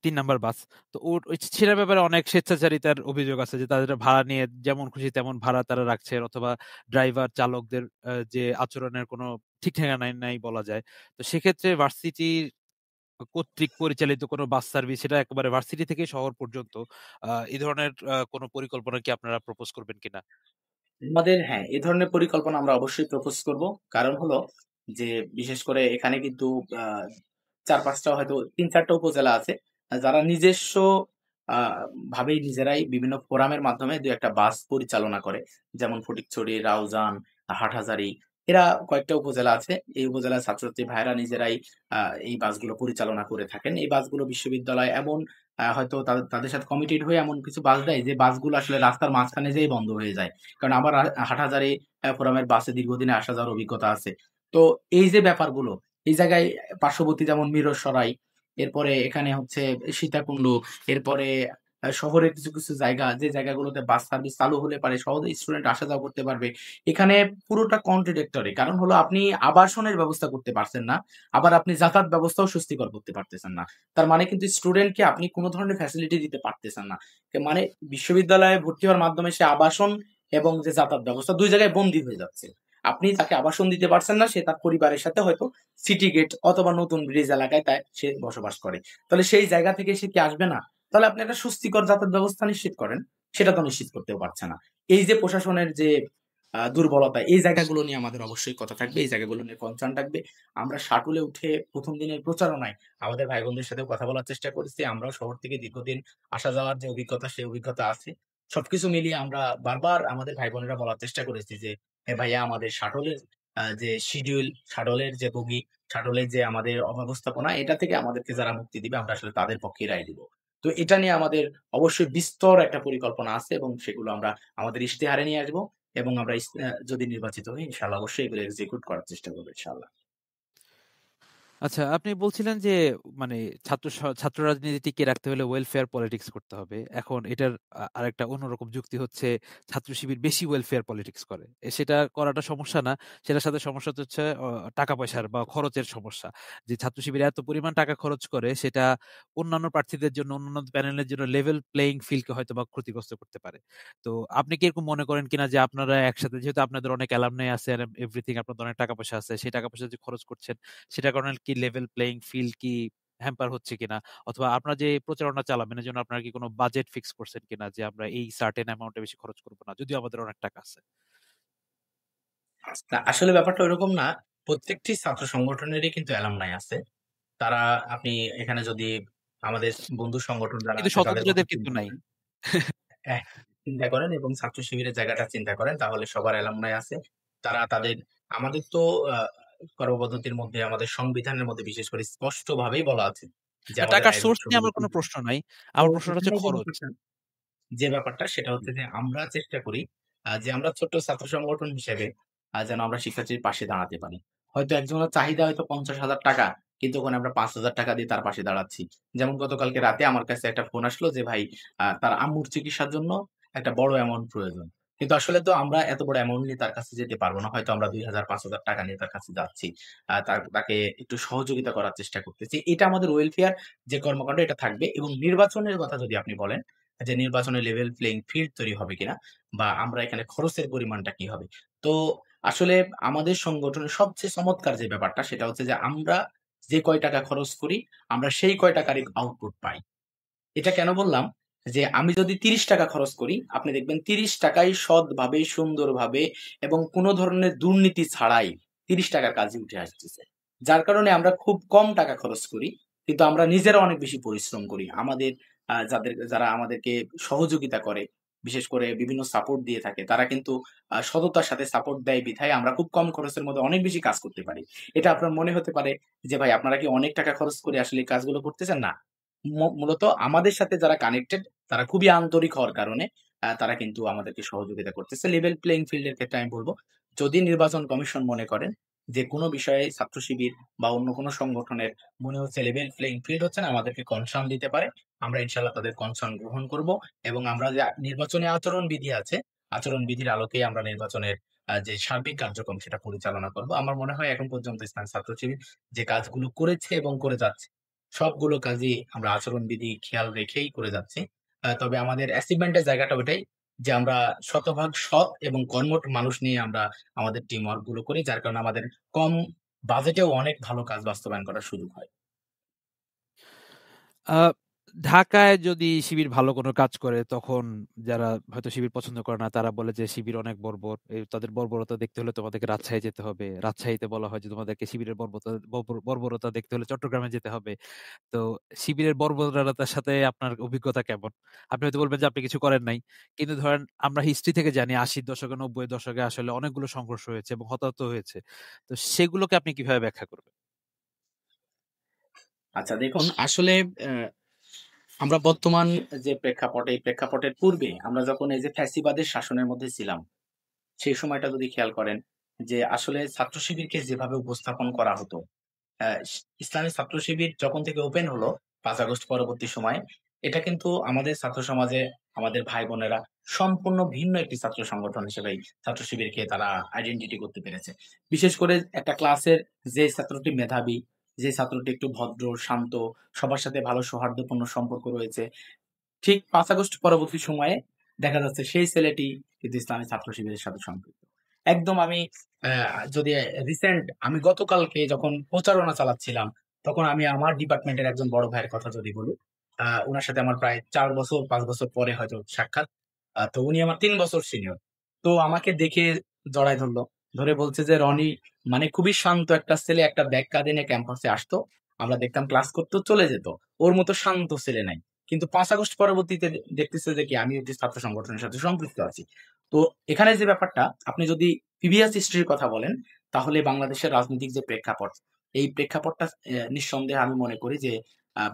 ৩ নাম্বার বাস। তো ওই সেটার ব্যাপারে অনেক স্বেচ্ছাচারিতার অভিযোগ আছে যে তাদের ভাড়া নিয়ে যেমন খুশি তেমন ভাড়া তারা রাখছে, অথবা ড্রাইভার চালকদের যে আচরণের কোনো ঠিক ঠিকানা নাই বলা যায়। তো সেক্ষেত্রে ভার্সিটির কর্তৃক পরিচালিত কোনো বাস সার্ভিস, সেটা একেবারে ভার্সিটি থেকে শহর পর্যন্ত, এই ধরনের কোনো পরিকল্পনা কি আপনারা প্রপোজ করবেন কিনা? আমাদের হ্যাঁ, এ ধরনের পরিকল্পনা আমরা অবশ্যই প্রপোজ করব। কারণ হলো যে বিশেষ করে এখানে কিন্তু আ ৪-৫ টা হয়তো ৩-৪ টা উপজেলা আছে। যারা নিজস্ব আ ভাবেই নিজেরাই বিভিন্ন ফোরামের মাধ্যমে ২-১ টা বাস পরিচালনা করে। যেমন ফটিকছড়ি, রাউজান, হাটহাজারী, এরা কয়েকটা উপজেলা আছে। এই উপজেলার ছাত্রছাত্রী ভাইয়েরা নিজেরাই আ এই বাসগুলো পরিচালনা করে থাকেন। এই বাসগুলো বিশ্ববিদ্যালয় এমন হয়তো তাদের সাথে কমিটেড হয়ে এমন কিছু বাস দেয় যে বাসগুলো আসলে রাস্তার মাঝখানে যেয়েই বন্ধ হয়ে যায়। কারণ আমার হাটহাজারী ফোরামের বাসে দীর্ঘদিনে আসা যাওয়ার অভিজ্ঞতা আছে। তো এই যে ব্যাপারগুলো, এই জায়গায় পার্শ্ববর্তী যেমন মিরসরাই, এরপরে এখানে হচ্ছে সীতাকুণ্ড, এরপরে শহরের কিছু জায়গা, যে জায়গাগুলোতে বাস সার্ভিস চালু হলে পারে সহজেই স্টুডেন্ট আসা যাওয়া করতে পারবে। এখানে পুরোটা কন্ট্রাডিক্টরি। কারণ হলো আপনি আবাসনের ব্যবস্থা করতে পারছেন না। আবার আপনি যাতায়াত ব্যবস্থাও স্বস্তিকর করতে পারতেছেন না। তার মানে কিন্তু স্টুডেন্টকে আপনি কোন ধরনের ফ্যাসিলিটি দিতে পারতেছেন না। মানে বিশ্ববিদ্যালয়ে ভর্তি হওয়ার মাধ্যমে সে আবাসন এবং যে যাতায়াত ব্যবস্থা ২ জায়গায় বন্দী হয়ে যাচ্ছে। আপনি তাকে আবাসন দিতে পারছেন না, সে তার পরিবারের সাথে হয়তো সিটি গেট অথবা নতুন ব্রিজ এলাকায় সে বসবাস করে। তাহলে সেই জায়গা থেকে সে কি আসবে না? তাহলে আপনি একটা স্বস্তিকর যাতায়াত ব্যবস্থা নিশ্চিত করেন। সেটা তো নিশ্চিত করতেও পারছে না। এই যে প্রশাসনের যে দুর্বলতা, এই জায়গাগুলো নিয়ে আমাদের অবশ্যই কথা থাকবে। এই জায়গাগুলো নিয়ে কনসার্ন থাকবে। আমরা শাটলে উঠে ১ম দিনের প্রচারণায় আমাদের ভাই বোনদের সাথেও কথা বলার চেষ্টা করেছি। আমরাও শহর থেকে দীর্ঘদিন আসা যাওয়ার যে অভিজ্ঞতা, সেই অভিজ্ঞতা আছে। সবকিছু মিলিয়ে আমরা বারবার আমাদের ভাই বোনেরা বলার চেষ্টা করেছি যে, "হ্যাঁ ভাইয়া, আমাদের শাটলের যে শিডিউল, শাটলের যে বগি, শাটলের যে আমাদের অব্যবস্থাপনা, এটা থেকে আমাদেরকে যারা মুক্তি দিবে আমরা আসলে তাদের পক্ষেই রায় দিব।" তো এটা নিয়ে আমাদের অবশ্যই বিস্তর একটা পরিকল্পনা আছে এবং সেগুলো আমরা আমাদের ইশতেহারে নিয়ে আসবো এবং আমরা যদি নির্বাচিত হই ইনশাআল্লাহ অবশ্যই এগুলো এক্সিকিউট করার চেষ্টা করব ইনশাআল্লাহ। আচ্ছা, আপনি বলছিলেন যে মানে ছাত্র রাজনীতি টিকিয়ে রাখতে হলে ওয়েলফেয়ার পলিটিক্স করতে হবে। এখন এটার আরেকটা অন্যরকম যুক্তি হচ্ছে ছাত্র শিবির বেশি ওয়েলফেয়ার পলিটিক্স করে। সেটা করাটা সমস্যা না। সেটার সাথে সমস্যা তো হচ্ছে টাকা পয়সার বা খরচের সমস্যা। যে ছাত্র শিবির এত পরিমাণ টাকা খরচ করে সেটা অন্যান্য প্রার্থীদের জন্য, অন্যান্য প্যানেলের জন্য লেভেল প্লেইং ফিল্ডকে হয়তোবা ক্ষতিগ্রস্ত করতে পারে। তো আপনি কি এরকম মনে করেন কিনা যে আপনারা একসাথে, যেহেতু আপনাদের অনেক অ্যালামনাই আছে এন্ড এভরিথিং, আপনাদের অনেক টাকা পয়সা আছে, সেই টাকা পয়সা যে খরচ করছেন সেটার কারণে কি লেভেল প্লেইং ফিল্ড কি হ্যাম্পার হচ্ছে কিনা? অথবা আপনারা যে প্রচারণা চালাবেন এর জন্য আপনারা কি কোনো বাজেট ফিক্স করছেন কিনা যে আমরা এই সার্টেন অ্যামাউন্ট এ বেশি খরচ করব না, যদিও আমাদের অনেক টাকা আছে? না, আসলে ব্যাপারটা ওইরকম না। প্রত্যেকটি ছাত্র সংগঠনেরই কিন্তু অ্যালুমনাই আছে। তারা আপনি এখানে যদি আমাদের বন্ধু সংগঠন যারা কিন্তু আছে তাদের কথা স্বতন্ত্রদের কিন্তু চিন্তা নাই। করেন, হ্যাঁ, চিন্তা করেন এবং ছাত্র শিবিরের জায়গাটা চিন্তা করেন তাহলে সবার অ্যালুমনাই আছে। তারা তাদের আমাদের তো আ কর্মপদ্ধতির মধ্যে আমাদের সংবিধানের মধ্যে বিশেষ করে স্পষ্টভাবেই বলা আছে যে না, আমাদের টাকার আয়ের সোর্স নিয়ে উৎসগুলো আমার কি কোনো কি। প্রশ্ন নাই। তো আমার প্রশ্নটা হচ্ছে এখানে খরচ। যে ব্যাপারটা সেটা হচ্ছে যে আমরা চেষ্টা করি যে আমরা ছোট্ট ছাত্র সংগঠন হিসেবে যেন আমরা শিক্ষার্থীর পাশে দাঁড়াতে পারি। হয়তো একজনের চাহিদা হয়তো 50,000 টাকা, কিন্তু ওখানে আমরা 5,000 টাকা দিয়ে তার পাশে দাঁড়াচ্ছি। যেমন গতকালকে রাতে আমার কাছে একটা ফোন আসলো যে ভাই তার আম্মুর চিকিৎসার জন্য একটা বড় অ্যামাউন্ট প্রয়োজন। কিন্তু আসলে তো আমরা এত বড় অ্যামাউন্ট নিয়ে তার কাছে যেতে পারব না। হয়তো আমরা ২,০০০ ৫,০০০ টাকা নিয়ে তার কাছে যাচ্ছি। তাকে একটু সহযোগিতা করার চেষ্টা করতেছি। এটা আমাদের ওয়েলফেয়ার যে কর্মকাণ্ড এটা থাকবে। এবং নির্বাচনের কথা যদি আপনি বলেন যে নির্বাচনে লেভেল প্লেইং ফিল্ড তৈরি হবে কিনা বা আমরা এখানে খরচের পরিমাণটা কি হবে? তো আসলে আমাদের সংগঠনের সবচেয়ে চমৎকার যে ব্যাপারটা সেটা হচ্ছে যে আমরা যে কয় টাকা খরচ করি আমরা সেই কয় টাকারই আউটপুট পাই। এটা কেন বললাম? যে আমি যদি ৳৩০ খরচ করি, আপনি দেখবেন ৳৩০ ই সৎভাবে, সুন্দরভাবে এবং কোন ধরনের দুর্নীতি ছাড়াই ৳৩০ কাজই উঠে আসতেছে। যার কারণে আমরা খুব কম টাকা খরচ করি। কিন্তু আমরা নিজেরা অনেক বেশি পরিশ্রম করি। আমাদের যারা আমাদেরকে সহযোগিতা করে, বিশেষ করে বিভিন্ন সাপোর্ট দিয়ে থাকে, তারা কিন্তু সততার সাথে সাপোর্ট দেয় বিধায় আমরা খুব কম খরচের মধ্যে অনেক বেশি কাজ করতে পারি। এটা আপনার মনে হতে পারে যে, ভাই আপনারা কি অনেক টাকা খরচ করে আসলে এই কাজগুলো করতেছেন? না। মূলত আমাদের সাথে যারা কানেক্টেড তারা খুবই আন্তরিক হওয়ার কারণে তারা কিন্তু আমাদেরকে সহযোগিতা করতেছে। লেভেল প্লেইং ফিল্ড এর ক্ষেত্রে আমি বলব, যদি নির্বাচন কমিশন মনে করেন যে কোন বিষয়ে ছাত্র শিবির বা অন্য কোন সংগঠনের মনে হচ্ছে লেভেল প্লেইং ফিল্ড হচ্ছে না, আমাদেরকে কনসার্ন দিতে পারে। আমরা ইনশাআল্লাহ তাদের কনসার্ন গ্রহণ করব এবং আমরা যে নির্বাচনী আচরণবিধি আছে, আচরণবিধির আলোকেই আমরা নির্বাচনের যে সার্বিক কার্যক্রম সেটা পরিচালনা করব। আমার মনে হয় এখন পর্যন্ত ইসলামী ছাত্র শিবির যে কাজগুলো করেছে এবং করে যাচ্ছে সবগুলো কাজই আমরা আচরণবিধি খেয়াল রেখেই করে যাচ্ছি। তবে আমাদের অ্যাচিভমেন্ট এর জায়গাটা ওইটাই যে আমরা শতভাগ সৎ এবং কর্মঠ মানুষ নিয়ে আমরা আমাদের টিম ওয়ার্ক গুলো করি। যার কারণে আমাদের কম বাজেটেও অনেক ভালো কাজ বাস্তবায়ন করার সুযোগ হয়। আ ঢাকায় যদি শিবির ভালো কোনো কাজ করে তখন যারা হয়তো শিবির পছন্দ করে না তারা বলে যে শিবির অনেক বর্বর। তাদের বর্বরতা দেখতে হলে তোমাদেরকে রাজশাহী যেতে হবে। রাজশাহীতে বলা হয় যে তোমাদেরকে শিবিরের বর্বরতা দেখতে হলে চট্টগ্রামে যেতে হবে। তো শিবিরের বর্বরতার সাথে আপনার অভিজ্ঞতা কেমন? আপনি হয়তো বলবেন যে আপনি কিছু করেন নাই। কিন্তু ধরেন আমরা হিস্ট্রি থেকে জানি ৮০ দশকে ৯০ দশকে আসলে অনেকগুলো সংঘর্ষ হয়েছে এবং হতাহত হয়েছে। তো সেগুলোকে আপনি কিভাবে ব্যাখ্যা করবেন? আচ্ছা দেখুন আসলে আমরা বর্তমান যে প্রেক্ষাপট, এই প্রেক্ষাপটের পূর্বে আমরা যখন এই যে ফ্যাসিবাদের শাসনের মধ্যে ছিলাম, সেই সময়টা যদি খেয়াল করেন যে আসলে ছাত্র শিবিরকে যেভাবে উপস্থাপন করা হতো, ইসলামী ছাত্র শিবির যখন থেকে ওপেন হলো ৫ আগস্ট পরবর্তী সময়ে, এটা কিন্তু আমাদের ছাত্র সমাজে আমাদের ভাই-বোনেরা সম্পূর্ণ ভিন্ন একটি ছাত্র সংগঠন হিসেবেই ছাত্র শিবিরকে তারা আইডেন্টিটি করতে পেরেছে। বিশেষ করে একটা ক্লাসের যে ছাত্রটি মেধাবী, যে ছাত্রটি একটু ভদ্র, শান্ত, সবার সাথে ভালো সৌহার্দ্যপূর্ণ সম্পর্ক রয়েছে, ঠিক ৫ আগস্ট পরবর্তী সময়ে দেখা যাচ্ছে সেই ছেলেটি কিন্তু ইসলামী ছাত্র শিবিরের সাথে সম্পৃক্ত। একদম আমি যদি রিসেন্ট আমি গতকালকে যখন প্রচারণা চালাচ্ছিলাম, তখন আমি আমার ডিপার্টমেন্টের একজন বড় ভাইয়ের কথা যদি বলি, উনার সাথে আমার প্রায় ৪ বছর ৫ বছর পরে হয়তো সাক্ষাৎ। তো উনি আমার ৩ বছর সিনিয়র। তো আমাকে দেখে জড়ায় ধরল। ধরে বলছে যে, "রনি মানে খুবই শান্ত একটা ছেলে, একটা ব্যাগ কাঁধে নিয়ে ক্যাম্পাসে আসতো। আমরা দেখতাম ক্লাস করতো, চলে যেত। ওর মতো শান্ত ছেলে নাই।" কিন্তু ৫ আগস্ট পরবর্তীতে দেখতেছে যে কি আমি একটি ছাত্র সংগঠনের সাথে সম্পৃক্ত আছি। তো এখানে যে ব্যাপারটা আপনি যদি প্রিভিয়াস হিস্ট্রির কথা বলেন, তাহলে বাংলাদেশের রাজনৈতিক যে প্রেক্ষাপট, এই প্রেক্ষাপটটা নিঃসন্দেহে আমি মনে করি যে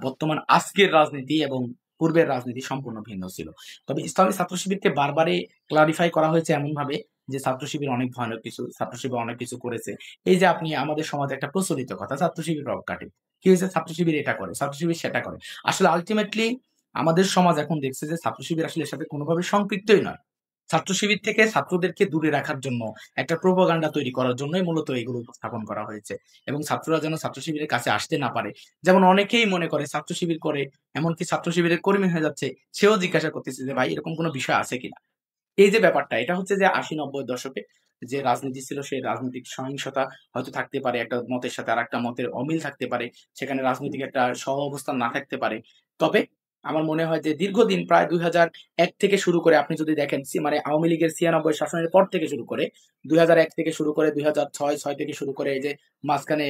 বর্তমান আজকের রাজনীতি এবং পূর্বের রাজনীতি সম্পূর্ণ ভিন্ন ছিল। তবে ইসলামী ছাত্র শিবিরকে বারবারই ক্লারিফাই করা হয়েছে এমনভাবে যে ছাত্র শিবির অনেক ভয়ানক কিছু, ছাত্র শিবির অনেক কিছু করেছে। এই যে আপনি আমাদের সমাজে একটা প্রচলিত কথা, ছাত্র শিবির রগ কাটে। কি হয়েছে? ছাত্র শিবির এটা করে, ছাত্র শিবির সেটা করে। আসলে আল্টিমেটলি আমাদের সমাজ এখন দেখছে যে ছাত্র শিবির আসলে এর সাথে কোনোভাবে সম্পৃক্তই নয়। ছাত্র শিবির থেকে ছাত্রদেরকে দূরে রাখার জন্য একটা প্রোপাগান্ডা তৈরি করার জন্যই মূলত এগুলো উপস্থাপন করা হয়েছে। এবং ছাত্ররা যেন ছাত্র শিবিরের কাছে আসতে না পারে। যেমন অনেকেই মনে করে ছাত্র শিবির করে, এমনকি ছাত্র শিবিরের কর্মী হয়ে যাচ্ছে, সেও জিজ্ঞাসা করতেছে যে ভাই এরকম কোনো বিষয় আছে কিনা? এই যে ব্যাপারটা এটা হচ্ছে যে ৮০-৯০ দশকে যে রাজনীতি ছিল সেই রাজনৈতিক সহিংসতা হয়তো থাকতে পারে। একটা মতের সাথে আরেকটা মতের অমিল থাকতে পারে। সেখানে রাজনৈতিক একটা সহ-অবস্থান না থাকতে পারে। তবে আমার মনে হয় যে দীর্ঘদিন প্রায় ২০০১ থেকে শুরু করে আপনি যদি দেখেন মানে আওয়ামী লীগের ৯৬ শাসনের পর থেকে শুরু করে ২০০১ থেকে শুরু করে ২০০৬, ৬ থেকে শুরু করে এই যে মাঝখানে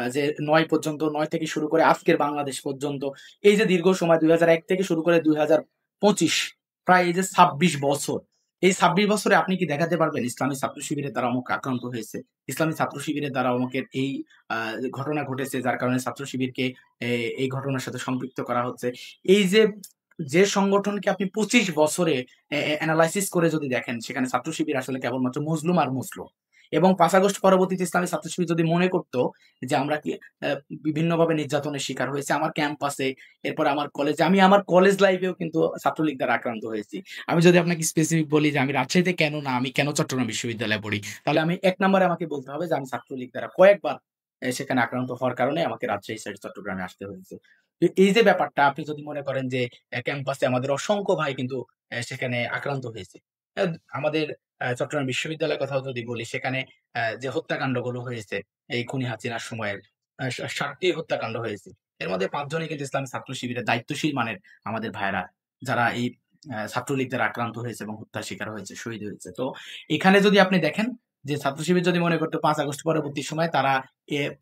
যে ৯ পর্যন্ত ৯ থেকে শুরু করে আজকের বাংলাদেশ পর্যন্ত এই যে দীর্ঘ সময় ২০০১ থেকে শুরু করে ২০২৫ প্রায় এই যে ২৬ বছর এই ২৬ বছরে আপনি কি দেখাতে পারবেন ইসলামী ছাত্র শিবিরের দ্বারা অমুক আক্রান্ত হয়েছে? ইসলামী ছাত্র শিবিরের দ্বারা অমুকের এই আ ঘটনা ঘটেছে যার কারণে ছাত্র শিবিরকে এই ঘটনার সাথে সম্পৃক্ত করা হচ্ছে। এই যে সংগঠনকে আপনি ২৫ বছরে এনালাইসিস করে যদি দেখেন সেখানে ছাত্র শিবির আসলে কেবলমাত্র মজলুম আর মজলুম। এবং 5 আগস্ট পরবর্তীতে ইসলামী ছাত্র শিবির যদি মনে করতো যে আমরা কি বিভিন্নভাবে নির্যাতনের শিকার হয়েছে আমার ক্যাম্পাসে, এরপর আমার কলেজে, আমি আমার কলেজ লাইফেও কিন্তু ছাত্রলীগ দ্বারা আক্রান্ত হয়েছি। আমি যদি আপনাকে স্পেসিফিক বলি যে আমি রাজশাহীতে কেন না, আমি কেন চট্টগ্রাম বিশ্ববিদ্যালয়ে পড়ি, তাহলে আমি ১ নম্বরে আমাকে বলতে হবে যে আমি ছাত্রলীগ দ্বারা কয়েকবার সেখানে আক্রান্ত হওয়ার কারণে আমাকে রাজশাহী ছেড়ে চট্টগ্রামে আসতে হয়েছে। তো এই যে ব্যাপারটা, আপনি যদি মনে করেন যে ক্যাম্পাসে আমাদের অসংখ্য ভাই কিন্তু সেখানে আক্রান্ত হয়েছে। অ্যা আমাদের চট্টগ্রাম বিশ্ববিদ্যালয়ের কথাও যদি বলি, সেখানে যে হত্যাকাণ্ডগুলো হয়েছে এই খুনি হাসিনার সময়ের ৭ টি হত্যাকাণ্ড হয়েছে। এর মধ্যে ৫ জনই কিন্তু ইসলামী ছাত্র শিবিরের দায়িত্বশীল মানের আমাদের ভাইয়েরা, যারা এই ছাত্রলীগ দ্বারা আক্রান্ত হয়েছে এবং হত্যার শিকার হয়েছে, শহীদ হয়েছে। তো এখানে যদি আপনি দেখেন যে ছাত্র শিবির যদি মনে করতো ৫ আগস্ট পরবর্তী সময়ে তারা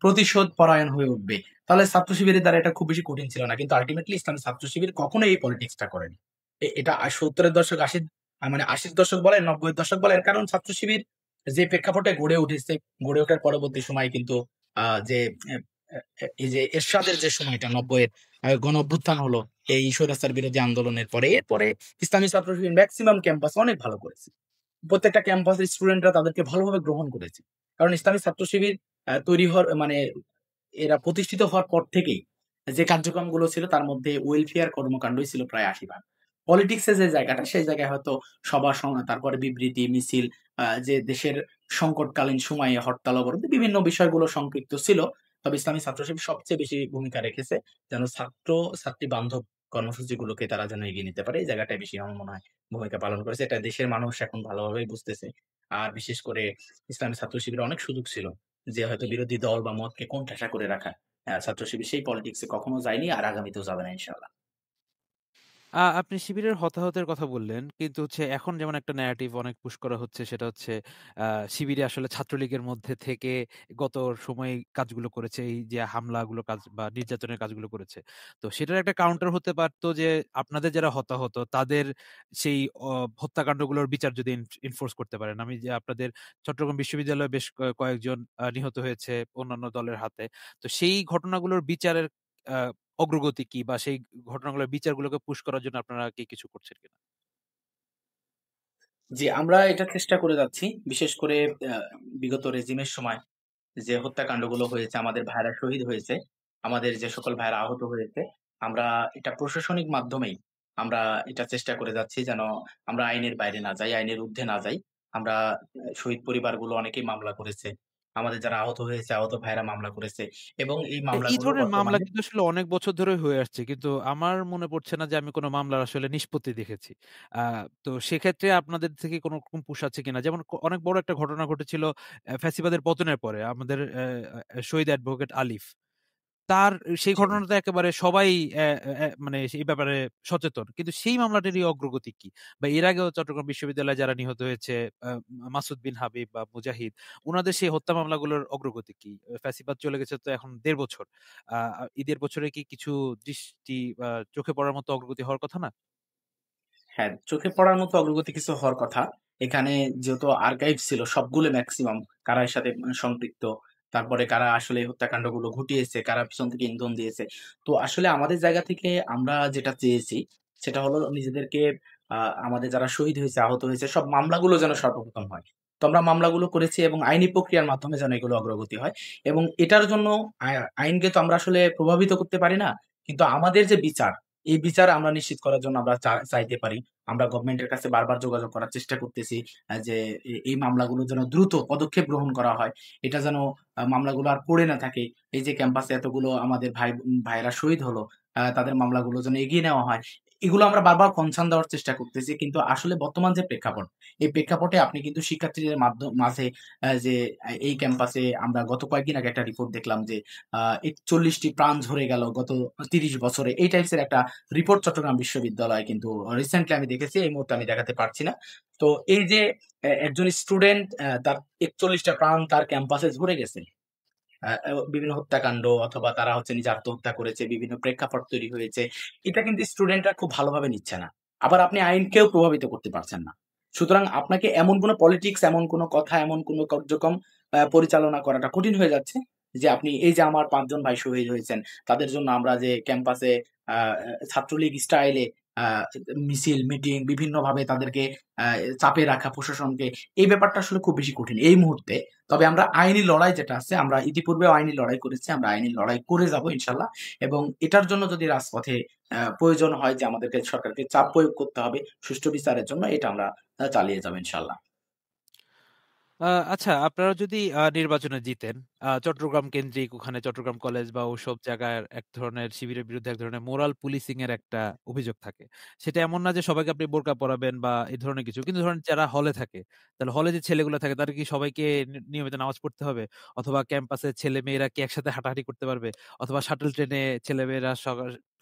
প্রতিশোধ পরায়ণ হয়ে উঠবে, তাহলে ছাত্র শিবিরের দ্বারা এটা খুব বেশি কঠিন ছিল না। কিন্তু আল্টিমেটলি ইসলামী ছাত্র শিবির কখনোই এই পলিটিক্সটা করেনি। এটা ৭০ এর দশক, মানে ৮০ দশক বলেন, ৯০ এর দশক বলেন, কারণ ছাত্র শিবির যে প্রেক্ষাপটে গড়ে উঠেছে, গড়ে ওঠার পরবর্তী সময়ে কিন্তু যে এ এ এই যে এরশাদের যে সময়টা ৯০ এর গণঅভ্যুত্থান হলো এই স্বৈরাচার বিরোধী আন্দোলনের পরে, এরপরে ইসলামী ছাত্র শিবির মেক্সিমাম ক্যাম্পাসে অনেক ভালো করেছে। প্রত্যেকটা ক্যাম্পাসের স্টুডেন্টরা তাদেরকে ভালোভাবে গ্রহণ করেছে। কারণ ইসলামী ছাত্র শিবির তৈরি হওয়ার মানে এরা প্রতিষ্ঠিত হওয়ার পর থেকেই যে কার্যক্রমগুলো ছিল তার মধ্যে ওয়েলফেয়ার কর্মকাণ্ডই ছিল প্রায় ৮০ ভাগ। পলিটিক্সের যে জায়গাটা, সেই জায়গায় হয়তো সভা তারপরে বিবৃতি, মিছিল, যে দেশের সংকটকালীন সময়ে হরতাল অবরোধ বিভিন্ন বিষয়গুলো সম্পৃক্ত ছিল। তবে ইসলামী ছাত্র শিবির সবচেয়ে বেশি ভূমিকা রেখেছে যেন ছাত্রী বান্ধব কর্মসূচিগুলোকে তারা যেন এগিয়ে নিতে পারে। এই জায়গাটায় বেশি আমার মনে হয় ভূমিকা পালন করেছে। এটা দেশের মানুষ এখন ভালোভাবেই বুঝতেছে। আর বিশেষ করে ইসলামী ছাত্র শিবিরে অনেক সুযোগ ছিল যে হয়তো বিরোধী দল বা মতকে কোণঠাসা করে রাখা। ছাত্র শিবির সেই পলিটিক্স এ কখনো যায়নি, আর আগামীতেও যাবে না ইনশাআল্লাহ। আপনি শিবিরের হতাহতের কথা বললেন। কিন্তু এখন যেমন একটা ন্যারেটিভ অনেক পুশ করা হচ্ছে সেটা আ শিবিরে আসলে ছাত্রলীগের মধ্যে থেকে গত সময়ে কাজগুলো করেছে। এই যে হামলাগুলো কাজ বা নির্যাতনের কাজগুলো করেছে। তো সেটার একটা কাউন্টার হতে পারত যে আপনাদের যারা হতাহত তাদের সেই হত্যাকাণ্ডগুলোর বিচার যদি এনফোর্স করতে পারেন। আমি যে আপনাদের চট্টগ্রাম বিশ্ববিদ্যালয়ে বেশ কয়েকজন নিহত হয়েছে অন্যান্য দলের হাতে। তো সেই ঘটনাগুলোর বিচারের আ অগ্রগতি কি? বা সেই ঘটনাগুলোর বিচারগুলোকে পুশ করার জন্য আপনারা কি কিছু করছেন কিনা? জি, আমরা এটা চেষ্টা করে যাচ্ছি। বিশেষ করে আ বিগত রেজিমের সময় যে হত্যাকাণ্ডগুলো হয়েছে, আমাদের ভাইরা শহীদ হয়েছে, আমাদের যে সকল ভাইরা আহত হয়েছে, আমরা এটা প্রশাসনিক মাধ্যমেই আমরা এটা চেষ্টা করে যাচ্ছি যেন আমরা আইনের বাইরে না যাই, আইনের ঊর্ধ্বে না যাই। আমরা শহীদ পরিবারগুলো অনেকেই মামলা করেছে। আমাদের যারা আহত হয়েছে, আহত ভাইরা মামলা করেছে এবং এই এই মামলাগুলো ধরনের মামলা বর্তমানে কিন্তু আসলে অনেক বছর ধরে হয়ে আসছে। কিন্তু আমার মনে পড়ছে না যে আমি কোন মামলার আসলে নিষ্পত্তি দেখেছি। আ তো সেক্ষেত্রে আপনাদের থেকে কোন রকম পুশ আছে কিনা? যেমন অনেক বড় একটা ঘটনা ঘটেছিল ফ্যাসিবাদের পতনের পরে আমাদের শহীদ অ্যাডভোকেট আলিফ। তার সেই জি। ঘটনাটা একেবারে সবাই অ্যা অ্যা মানে এই ব্যাপারে সচেতন। কিন্তু সেই মামলাটারই অগ্রগতি কি? বা এর আগেও চট্টগ্রাম বিশ্ববিদ্যালয়ে যারা নিহত হয়েছে আ মাসুদ বিন হাবিব বা মুজাহিদ, উনাদের সেই হত্যা মামলাগুলোর অগ্রগতি কি? ফ্যাসিবাদ চলে গেছে তো এখন ১.৫ বছর। আ ঈদের বছরে কি কিছু দৃষ্টি চোখে পড়ার মতো অগ্রগতি হওয়ার কথা না? হ্যাঁ, চোখে পড়ার মতো অগ্রগতি কিছু হওয়ার কথা। এখানে যেহেতু আর্কাইভ ছিল সবগুলো মেক্সিমাম কারা এর সাথে সম্পৃক্ত, তারপরে কারা আসলে এই হত্যাকাণ্ডগুলো ঘটিয়েছে, কারা পিছন থেকে ইন্ধন দিয়েছে। তো আসলে আমাদের জায়গা থেকে আমরা যেটা চেয়েছি সেটা হলো নিজেদেরকে আ আমাদের যারা শহীদ হয়েছে, আহত হয়েছে সব মামলাগুলো যেন সর্বপ্রথম হয়। তো আমরা মামলাগুলো করেছি এবং আইনি প্রক্রিয়ার মাধ্যমে যেন এগুলো অগ্রগতি হয় এবং এটার জন্য আইনকে তো আমরা আসলে প্রভাবিত করতে পারি না। কিন্তু আমাদের যে বিচার, এই বিচার আমরা নিশ্চিত করার জন্য আমরা চাইতে পারি। আমরা গভর্নমেন্টের কাছে বারবার যোগাযোগ করার চেষ্টা করতেছি যে এই মামলাগুলো যেন দ্রুত পদক্ষেপ গ্রহণ করা হয়। এটা যেন মামলাগুলো আর পড়ে না থাকে। এই যে ক্যাম্পাসে এতগুলো আমাদের ভাইয়েরা শহীদ হলো, তাদের মামলাগুলো যেন এগিয়ে নেওয়া হয়। এগুলো আমরা বারবার কনসার্ন দেওয়ার চেষ্টা করতেছি। কিন্তু আসলে বর্তমান যে প্রেক্ষাপট, এই প্রেক্ষাপটে আপনি কিন্তু শিক্ষার্থীদের মাঝে যে এই ক্যাম্পাসে আমরা গত কয়েকদিন আগে একটা রিপোর্ট দেখলাম যে ৪১ টি প্রাণ ঝরে গেল গত ৩০ বছরে। এই টাইপস এর একটা রিপোর্ট চট্টগ্রাম বিশ্ববিদ্যালয় কিন্তু রিসেন্টলি আমি দেখেছি। এই মুহূর্তে আমি দেখাতে পারছি না। তো এই যে একজন স্টুডেন্ট তার ৪১ টা প্রাণ তার ক্যাম্পাসে ঝরে গেছে। বিভিন্ন হত্যাকাণ্ড অথবা তারা নিজে আত্মহত্যা করেছে, বিভিন্ন প্রেক্ষাপট তৈরি হয়েছে। এটা কিন্তু স্টুডেন্টরা খুব ভালোভাবে নিচ্ছে না। আবার আপনি আইনকেও প্রভাবিত করতে পারছেন না। সুতরাং আপনাকে এমন কোন পলিটিক্স, এমন কোন কথা, এমন কোন কার্যক্রম পরিচালনা করাটা কঠিন হয়ে যাচ্ছে যে আপনি এই যে আমার ৫ জন ভাই শহীদ হয়েছেন, তাদের জন্য আমরা যে ক্যাম্পাসে ছাত্রলীগ স্টাইলে আহ, মিছিল মিটিং বিভিন্নভাবে তাদেরকে চাপে রাখা প্রশাসনকে, এই ব্যাপারটা আসলে খুব বেশি কঠিন এই মুহূর্তে। তবে আমরা আইনি লড়াই যেটা আছে, আমরা ইতিপূর্বে আইনি লড়াই করেছি, আমরা আইনি লড়াই করে যাব ইনশাল্লাহ। এবং এটার জন্য যদি রাজপথে প্রয়োজন হয় যে আমাদেরকে সরকারকে চাপ প্রয়োগ করতে হবে সুষ্ঠু বিচারের জন্য, এটা আমরা চালিয়ে যাবো ইনশাল্লাহ। আচ্ছা, আপনারা যদি নির্বাচনে জিতেন, চট্টগ্রাম কেন্দ্রিক ওখানে চট্টগ্রাম কলেজ বা ওসব জায়গায় এক ধরনের শিবিরের বিরুদ্ধে এক ধরনের মোরাল পুলিশিং এর একটা অভিযোগ থাকে। সেটা এমন না যে সবাইকে আপনি বোরকা পরাবেন বা এই ধরনের কিছু, কিন্তু ধরেন যারা হলে থাকে, তাহলে হলে যে ছেলেগুলো থাকে তাদের কি সবাইকে নিয়মিত নামাজ পড়তে হবে? অথবা ক্যাম্পাসে ছেলে মেয়েরা কি একসাথে হাঁটাহাঁটি করতে পারবে? অথবা শাটল ট্রেনে ছেলেমেয়েরা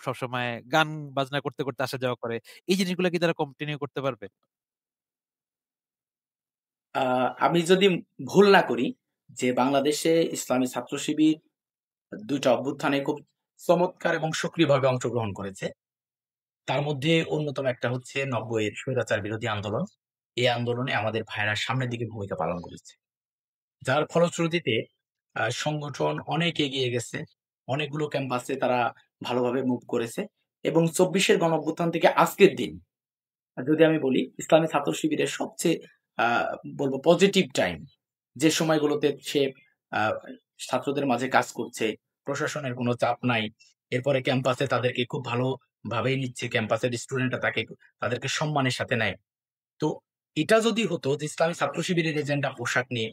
সবসময় গান বাজনা করতে করতে আসা যাওয়া করে, এই জিনিসগুলো কি তারা কন্টিনিউ করতে পারবে? আমি যদি ভুল না করি, যে বাংলাদেশে ইসলামী ছাত্র শিবির দুইটা অভ্যুত্থানে খুব চমৎকার এবং সক্রিয়ভাবে অংশগ্রহণ করেছে। তার মধ্যে অন্যতম একটা হচ্ছে 90-এর স্বৈরাচার বিরোধী আন্দোলন। এই আন্দোলনে আমাদের ভাইরা সামনের দিকে ভূমিকা পালন করেছে, যার ফলশ্রুতিতে সংগঠন অনেক এগিয়ে গেছে। অনেকগুলো ক্যাম্পাসে তারা ভালোভাবে মুভ করেছে। এবং 24-এর গণঅভ্যুত্থান থেকে আজকের দিন যদি আমি বলি, ইসলামী ছাত্র শিবিরের সবচেয়ে আহ, বলবো পজিটিভ টাইম, যে সময়গুলোতে সে আহ, ছাত্রদের মাঝে কাজ করছে, প্রশাসনের কোনো চাপ নাই। এরপরে ক্যাম্পাসে তাদেরকে খুব ভালো ভাবেই নিচ্ছে, ক্যাম্পাসের স্টুডেন্টরা তাদেরকে সম্মানের সাথে নেয়। তো এটা যদি হতো যে ইসলামী ছাত্র শিবিরের এজেন্ডা পোশাক নিয়ে,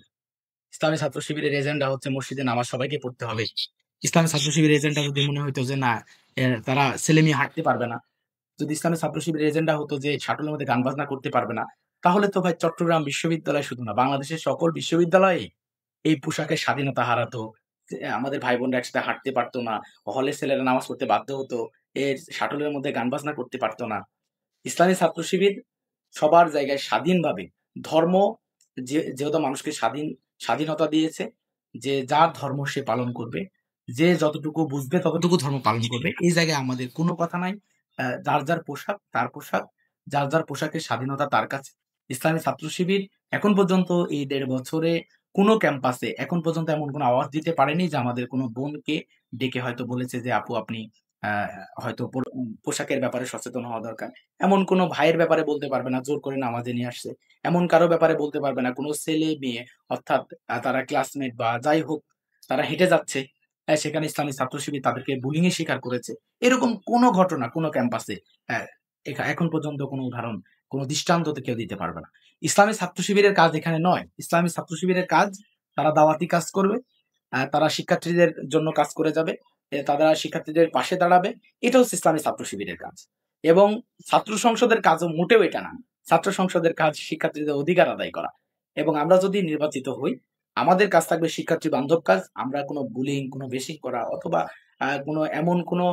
ইসলামী ছাত্র শিবিরের এজেন্ডা হচ্ছে মসজিদে নামাজ সবাইকে পড়তে হবে, ইসলামী ছাত্র শিবিরের এজেন্ডা যদি মনে হইতো যে না, তারা ছেলে মেয়ে হাঁটতে পারবে না, যদি ইসলামী ছাত্র শিবিরের এজেন্ডা হতো যে শাটলের মধ্যে গান বাজনা করতে পারবে না, তাহলে তো ভাই চট্টগ্রাম বিশ্ববিদ্যালয় শুধু না, বাংলাদেশের সকল বিশ্ববিদ্যালয়ে এই পোশাকের স্বাধীনতা হারাতো। যে আমাদের ভাই বোনরা একসাথে হাঁটতে পারতো না, হলে ছেলেরা নামাজ পড়তে বাধ্য হতো, এর শাটলের মধ্যে গান বাজনা করতে পারতো না। ইসলামী ছাত্র শিবির সবার জায়গায় স্বাধীনভাবে ধর্ম, যেহেতু মানুষকে স্বাধীনতা দিয়েছে, যে যার ধর্ম সে পালন করবে, যে যতটুকু বুঝবে ততটুকু ধর্ম পালন করবে, এই জায়গায় আমাদের কোনো কথা নাই। যার যার পোশাক তার পোশাক, যার যার পোশাকের স্বাধীনতা তার কাছে। ইসলামী ছাত্র শিবির এখন পর্যন্ত এই 1.5 বছরে কোনো ক্যাম্পাসে এখন পর্যন্ত এমন কোনো আওয়াজ দিতে পারেনি যে আমাদের কোনো বোনকে ডেকে হয়তো বলেছে যে আপু আপনি আহ হয়তো পোশাকের ব্যাপারে সচেতন হওয়া দরকার। এমন কোনো ভাইয়ের ব্যাপারে বলতে পারবে না জোর করে নামাজে নিয়ে আসছে। এমন কারো ব্যাপারে বলতে পারবে না কোনো ছেলে মেয়ে, অর্থাৎ তারা ক্লাসমেট বা যাই হোক, তারা হেঁটে যাচ্ছে, সেখানে ইসলামী ছাত্র শিবির তাদেরকে বুলিং এর শিকার করেছে। এরকম কোনো ঘটনা কোনো ক্যাম্পাসে এখন পর্যন্ত কোনো উদাহরণ, কোনো দৃষ্টান্ত তো কেউ দিতে পারবে না। ইসলামী ছাত্র শিবিরের কাজ এখানে নয়। ইসলামী ছাত্র শিবিরের কাজ, তারা দাওয়াতি কাজ করবে, তারা শিক্ষার্থীদের জন্য কাজ করে যাবে, তারা শিক্ষার্থীদের পাশে দাঁড়াবে। এটা হচ্ছে ইসলামী ছাত্র শিবিরের কাজ। এবং ছাত্র সংসদের কাজও মোটেও এটা না। ছাত্র সংসদের কাজ শিক্ষার্থীদের অধিকার আদায় করা। এবং আমরা যদি নির্বাচিত হই, আমাদের কাজ থাকবে শিক্ষার্থী বান্ধব কাজ। আমরা কোনো বুলিং, কোনো বেশিং করা অথবা কোনো এমন কোনো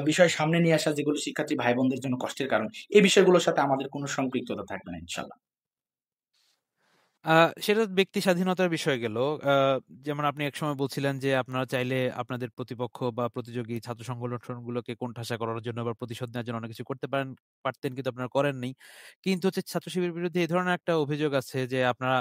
বিষয় সামনে নিয়ে আসা যেগুলো শিক্ষার্থী ভাই বোনদের জন্য কষ্টের কারণ, এই বিষয়গুলোর সাথে আমাদের কোনো সম্পৃক্ততা থাকবে না ইনশাল্লাহ। সেটা ব্যক্তি স্বাধীনতার বিষয় গেল। যেমন আপনি একসময় বলছিলেন যে আপনারা চাইলে আপনাদের প্রতিপক্ষ বা প্রতিযোগী ছাত্র সংগঠনগুলোকে কোণঠাসা করার জন্য বা প্রতিশোধ নেওয়ার জন্য অনেক কিছু করতে পারতেন, কিন্তু আপনারা করেননি। কিন্তু হচ্ছে ছাত্র শিবিরের বিরুদ্ধে এই ধরনের একটা অভিযোগ আছে যে আপনারা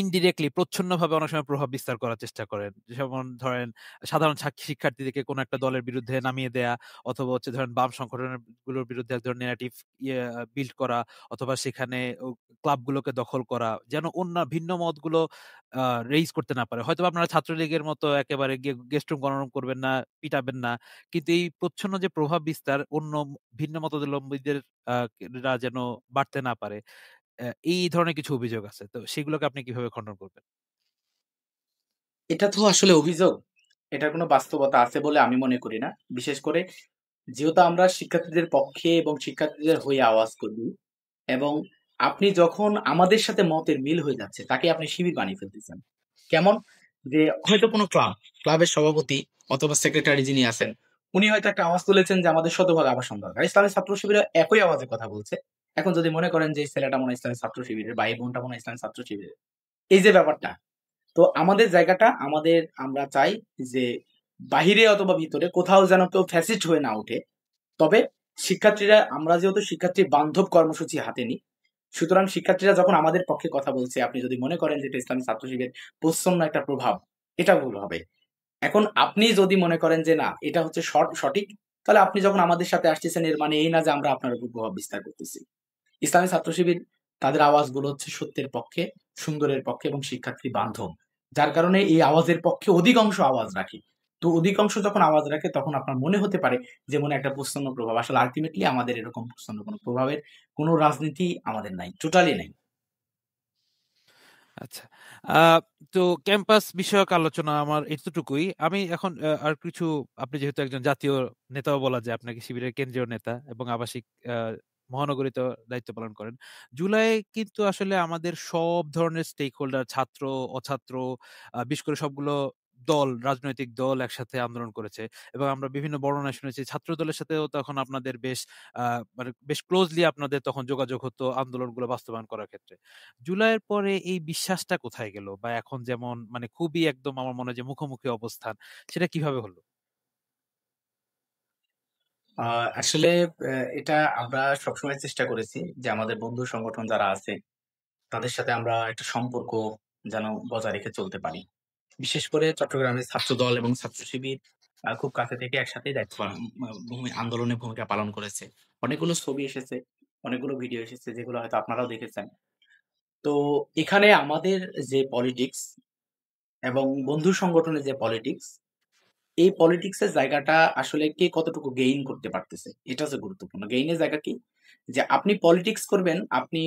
ইনডিরেক্টলি প্রচ্ছন্নভাবে অনেক সময় প্রভাব বিস্তার করার চেষ্টা করেন। যেমন ধরেন সাধারণ শিক্ষার্থীদেরকে কোনো একটা দলের বিরুদ্ধে নামিয়ে দেয়া, অথবা হচ্ছে ধরেন বাম সংগঠনের গুলোর বিরুদ্ধে এক ধরনের নেগেটিভ বিল্ড করা, অথবা সেখানে ক্লাবগুলোকে দখল করা, যেন অন্য ভিন্ন মতগুলো রেইজ করতে না পারে। হয়তোবা আপনারা ছাত্রলীগের মতো একেবারে গিয়ে গেস্ট রুম গণরুম করবেন না, পিটাবেন না। কিন্তু এই প্রচ্ছন্ন যে প্রভাব বিস্তার অন্য ভিন্ন মতাবলম্বীদের রা যেন বাড়তে না পারে, এই ধরনের কিছু অভিযোগ আছে। তো সেগুলোকে আপনি কিভাবে খণ্ডন করবেন? এটা তো আসলে অভিযোগ, এটার কোনো বাস্তবতা আছে বলে আমি মনে করি না। বিশেষ করে যেহেতু আমরা শিক্ষার্থীদের পক্ষে এবং শিক্ষার্থীদের হয়ে আওয়াজ করি, এবং আপনি যখন আমাদের সাথে মতের মিল হয়ে যাচ্ছে, তাকে আপনি শিবির বানিয়ে ফেলতেছেন। কেমন? যে হয়তো কোনো ক্লাবের সভাপতি অথবা সেক্রেটারি যিনি আছেন, উনি হয়তো একটা আওয়াজ তুলেছেন যে আমাদের শতভাগ আবাসন দরকার, ইসলামী ছাত্র শিবির একই আওয়াজে কথা বলছে। এখন যদি মনে করেন যে এই ছেলেটা মনে হয় ইসলামী ছাত্র শিবিরের বা এই বোনটা মনে হয় ইসলামী ছাত্র শিবিরের, এই যে ব্যাপারটা, তো আমাদের জায়গাটা আমাদের, আমরা চাই যে বাহিরে অথবা ভিতরে কোথাও যেন কেউ ফ্যাসিস্ট হয়ে না ওঠে। তবে শিক্ষার্থীরা, আমরা যেহেতু শিক্ষার্থী বান্ধব কর্মসূচি হাতে নিই, সুতরাং শিক্ষার্থীরা যখন আমাদের পক্ষে কথা বলছে, আপনি যদি মনে করেন যে এটা ইসলামী ছাত্র শিবিরের প্রচ্ছন্ন একটা প্রভাব, এটা ভুল হবে। এখন আপনি যদি মনে করেন যে না এটা হচ্ছে সঠিক, তাহলে আপনি যখন আমাদের সাথে আসতেছেন এর মানে এই না যে আমরা আপনার উপর প্রভাব বিস্তার করতেছি। ইসলামী ছাত্র শিবির তাদের আওয়াজগুলো হচ্ছে সত্যের পক্ষে, সুন্দরের পক্ষে এবং শিক্ষার্থী বান্ধব। যার কারণে এই আওয়াজের পক্ষে অধিকাংশ আওয়াজ রাখে। তো অধিকাংশ যখন আওয়াজ রাখে তখন আপনার মনে হতে পারে যে মনে একটা প্রচ্ছন্ন প্রভাব। আসলে আল্টিমেটলি আমাদের এরকম প্রচ্ছন্ন কোনো প্রভাবের কোনো রাজনীতি আমাদের নাই। টোটালি নাই। আচ্ছা। আ তো ক্যাম্পাস বিষয়ক আলোচনা আমার এতটুকুই। আমি এখন আর কিছু, আপনি যেহেতু একজন জাতীয় নেতাও বলা যায়, আপনাকে শিবিরের কেন্দ্রীয় নেতা এবং আবাসিক আ মহানগরীতেও দায়িত্ব পালন করেন। জুলাইয়ে কিন্তু আসলে আমাদের সব ধরনের স্টেক হোল্ডার, ছাত্র, অছাত্র, বিশেষ করে সবগুলো দল, রাজনৈতিক দল একসাথে আন্দোলন করেছে এবং আমরা বিভিন্ন বর্ণনায় শুনেছি ছাত্র দলের সাথেও তখন আপনাদের বেশ আ মানে বেশ ক্লোজলি আপনাদের তখন যোগাযোগ হতো আন্দোলনগুলো বাস্তবায়ন করার ক্ষেত্রে। জুলাইয়ের পরে এই বিশ্বাসটা কোথায় গেল? বা এখন যেমন মানে খুবই একদম আমার মনে হয় যে মুখোমুখি অবস্থান, সেটা কিভাবে হলো? আসলে এটা আমরা সবসময় চেষ্টা করেছি যে আমাদের বন্ধু সংগঠন যারা আছে তাদের সাথে আমরা একটা সম্পর্ক যেন বজায় রেখে চলতে পারি। বিশেষ করে চট্টগ্রামের ছাত্রদল এবং ছাত্র শিবির খুব কাছে থেকে একসাথেই দায়িত্ব আন্দোলনে ভূমিকা পালন করেছে। অনেকগুলো ছবি এসেছে, অনেকগুলো ভিডিও এসেছে যেগুলো হয়তো আপনারাও দেখেছেন। তো এখানে আমাদের যে পলিটিক্স এবং বন্ধু সংগঠনের যে পলিটিক্স, এই পলিটিক্স এর জায়গাটা আসলে কে কতটুকু গেইন করতে পারতেছে এটা হচ্ছে গুরুত্বপূর্ণ। গেইনের জায়গা কি? যে আপনি পলিটিক্স করবেন, আপনি